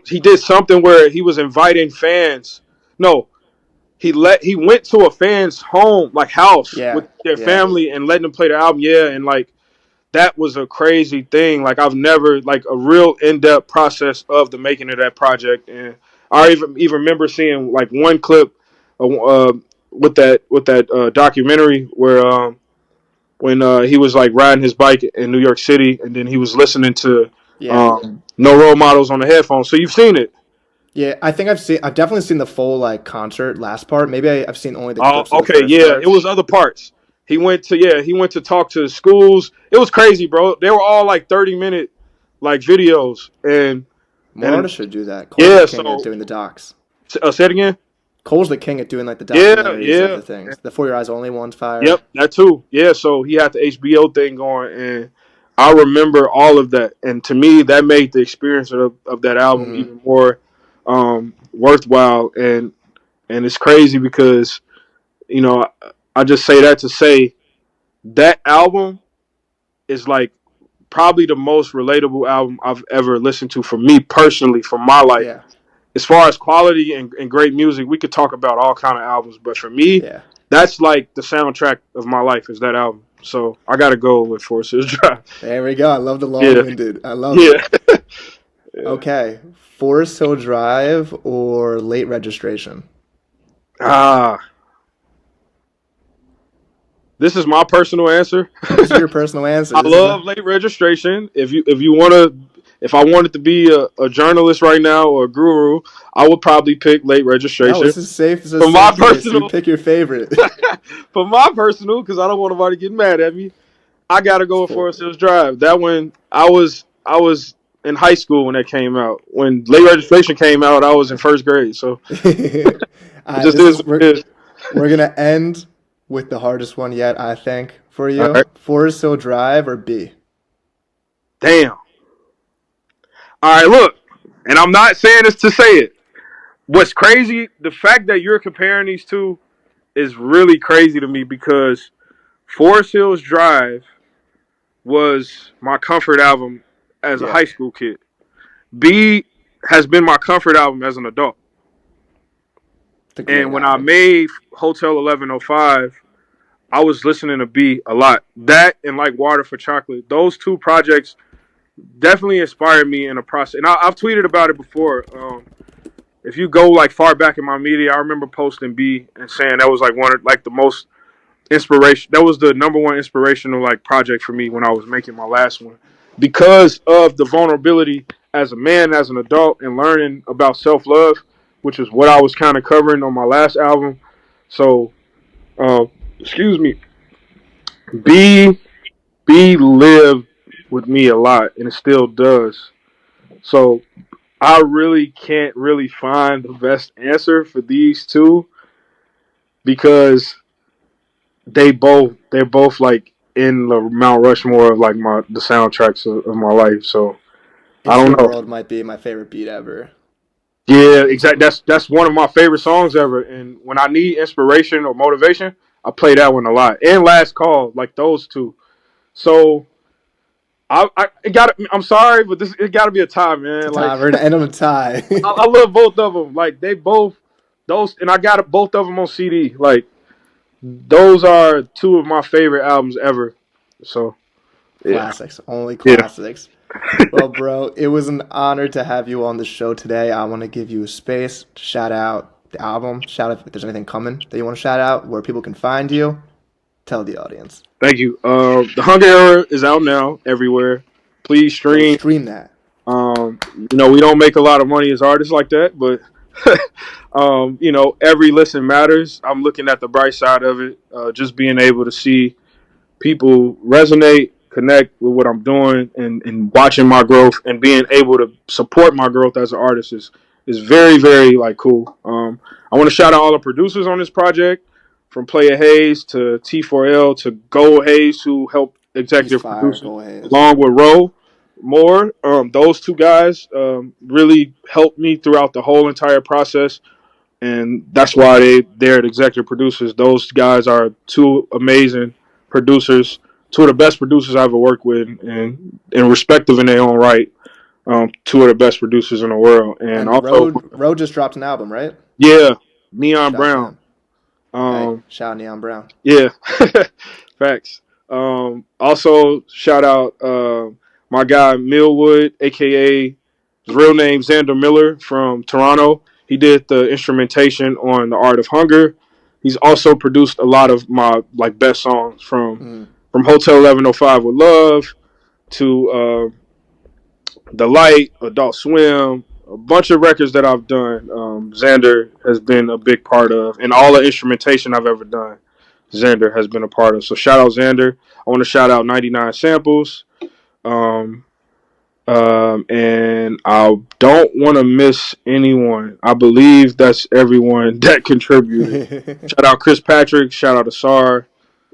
he did something where he was inviting fans. No, he went to a fan's home, like house, Yeah, with their yeah. family and letting them play the album. Yeah, and like that was a crazy thing. Like I've never like a real in depth process of the making of that project, and I even remember seeing like one clip with that documentary where when he was like riding his bike in New York City, and then he was listening to Yeah. No Role Models on the headphones. So you've seen it. Yeah, I think I've definitely seen the full like concert last part. Maybe I've seen only the Oh, clips of the okay, first yeah. It parts. was other parts. He went to talk to schools. It was crazy, bro. They were all like 30-minute like videos, More and artists should do that. Cole's the yeah. king at So doing the docs. say it again. Cole's the king at doing like the Yeah, documentaries of yeah. the things. The For Your Eyes Only one's fire. Yep, that too. Yeah, so he had the HBO thing going, and I remember all of that. And to me, that made the experience of that album Hmm. even more worthwhile. And it's crazy because you know I just say that to say that album is like probably the most relatable album I've ever listened to for me personally, for my life. Yeah, As far as quality and great music, we could talk about all kind of albums, but for me, yeah. that's like the soundtrack of my life is that album. So I gotta go with Forest Hills Drive. There we go. I love the Yeah, long-winded. I love it. yeah. Yeah. Okay, Forest Hill Drive or Late Registration? Ah, this is my personal answer. This is your personal answer. I This is love Late Registration. If I wanted to be a journalist right now or a guru, I would probably pick Late no. Registration. This is safe. This is For a my safe place. You personal, pick your favorite. for my personal, because I don't want nobody getting mad at me. I gotta go with For Forest Hills Drive. That one, I was in high school when that came out. When Late Registration came out, I was in first grade. So it just this is is what it is. we're gonna end with the hardest one yet, I think, for All you. right. Forest Hill Drive or B? Damn. All right, look, and I'm not saying this to say it. What's crazy, the fact that you're comparing these two is really crazy to me because Forest Hills Drive was my comfort album as a Yeah, high school kid. B has been my comfort album as an adult. it's a great And when I album. made Hotel 1105, I was listening to B a lot. That and like Water for Chocolate, those two projects definitely inspired me in a process. And I've tweeted about it before. If you go like far back in my media, I remember posting B and saying that was like one of like the most inspiration. That was the number one inspirational like project for me when I was making my last one because of the vulnerability as a man, as an adult, and learning about self love, which is what I was kind of covering on my last album. So, uh, excuse me, B B lived with me a lot, and it still does. So I really can't really find the best answer for these two because they're both like in the Mount Rushmore of like the soundtracks of my life. So I It's don't Your know. World might be my favorite beat ever. Yeah, exactly. That's one of my favorite songs ever. And when I need inspiration or motivation, I play that one a lot. And Last Call, like those two. So I'm sorry, but it got to be a tie, It's a man. Like tie. We're gonna end on a tie. I love both of them. Like they both those, and I got both of them on CD. Like those are two of my favorite albums ever. So yeah, Classics, only yeah. classics. Well, bro, it was an honor to have you on the show today. I want to give you a space to shout out the album. Shout out if there's anything coming that you want to shout out, where people can find you. Tell the audience. Thank you. The Hunger Era is out now everywhere. Please Go stream. stream that. We don't make a lot of money as artists like that, but every listen matters. I'm looking at the bright side of it. Just being able to see people resonate, connect with what I'm doing, and watching my growth and being able to support my growth as an artist is very, very like cool. I want to shout out all the producers on this project from Player Hayes to T4L to Gold Hayes, who helped executive produce along with Ro Moore. Those two guys really helped me throughout the whole entire process, and that's why they're the executive producers. Those guys are two amazing producers, two of the best producers I've ever worked with, and respective in their own right. Two of the best producers in the world, and also Ro just dropped an album, right? Yeah, Neon Brown. Shout out Neon Brown. Yeah, facts. Also, shout out my guy Millwood, aka his real name Xander Miller from Toronto. He did the instrumentation on The Art of Hunger. He's also produced a lot of my best songs from Hotel 1105 with Love to The Light, Adult Swim, a bunch of records that I've done. Xander has been a big part of, and all the instrumentation I've ever done, Xander has been a part of. So shout out Xander. I want to shout out 99 Samples. And I don't want to miss anyone. I believe that's everyone that contributed. Shout out Chris Patrick. Shout out Asar.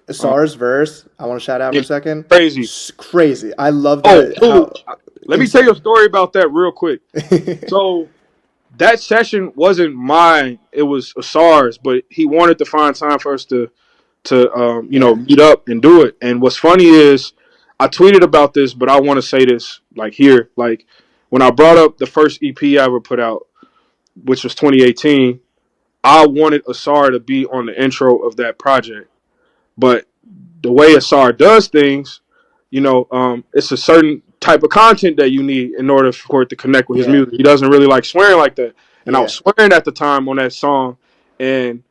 Asar's verse, I want to shout out for a second. Crazy. It's crazy. I love that. Let me tell you a story about that real quick. So that session wasn't mine. It was Asar's, but he wanted to find time for us to meet up and do it. And what's funny is I tweeted about this, but I want to say this here. When I brought up the first EP I ever put out, which was 2018, I wanted Asar to be on the intro of that project. But the way Asar does things, it's a certain type of content that you need in order for it to connect with his music. He doesn't really like swearing like that. And I was swearing at the time on that song, and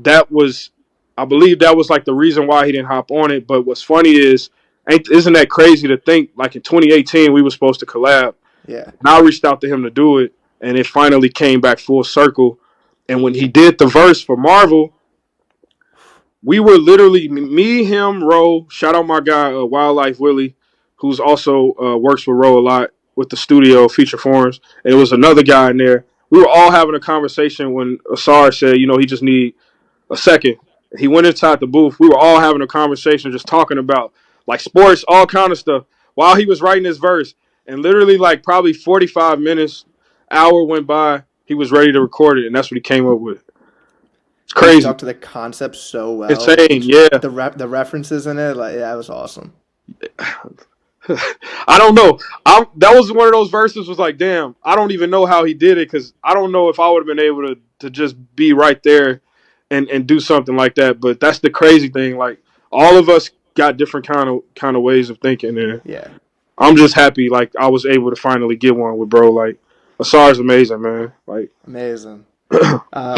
I believe that was the reason why he didn't hop on it. But what's funny is, isn't that crazy to think in 2018 we were supposed to collab? Yeah. And I reached out to him to do it, and it finally came back full circle. And when he did the verse for Marvel, we were literally me, him, Ro. Shout out my guy Wildlife Willie, who's also works with Ro a lot with the studio Feature Forms. And it was another guy in there. We were all having a conversation when Asar said, he just need a second. He went inside the booth. We were all having a conversation, just talking about sports, all kind of stuff, while he was writing his verse. And literally probably 45 minutes, hour went by. He was ready to record it, and that's what he came up with. It's crazy. He talked to the concept so well. Insane, yeah. The references in it, it was awesome. I don't know. That was one of those verses was damn, I don't even know how he did it, because I don't know if I would have been able to just be right there and do something like that. But that's the crazy thing. All of us got different kind of ways of thinking, and I'm just happy I was able to finally get one with bro. Asar's amazing, man. Amazing.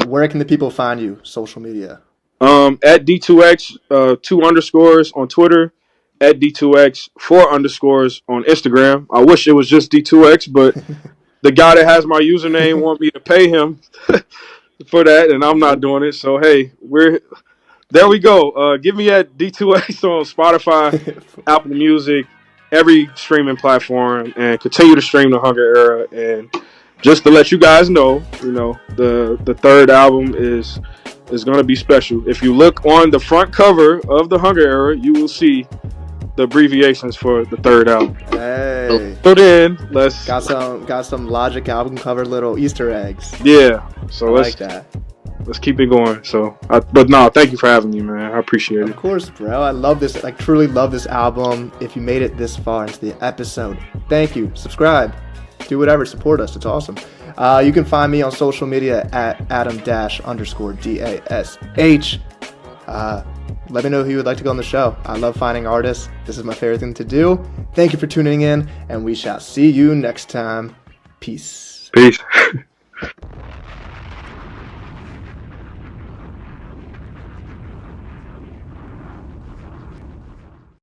Where can the people find you? Social media. At D2X 2 underscores on Twitter, at D2X 4 underscores on Instagram. I wish it was just D2X, but the guy that has my username want me to pay him for that, and I'm not doing it. So hey, there we go. Give me at D2X on Spotify, Apple Music, every streaming platform, and continue to stream the Hunger Era. And just to let you guys know, the third album is going to be special. If you look on the front cover of the Hunger Era, you will see the abbreviations for the third album. Hey. So then, let's got some Logic album cover little Easter eggs. Yeah. So let's keep it going. So, but no, thank you for having me, man. I appreciate it. Of course, bro. I love this. Truly love this album. If you made it this far into the episode, thank you. Subscribe. Do whatever. Support us. It's awesome. You can find me on social media at Adam_DASH. Let me know who you would like to go on the show. I love finding artists. This is my favorite thing to do. Thank you for tuning in, and we shall see you next time. Peace. Peace.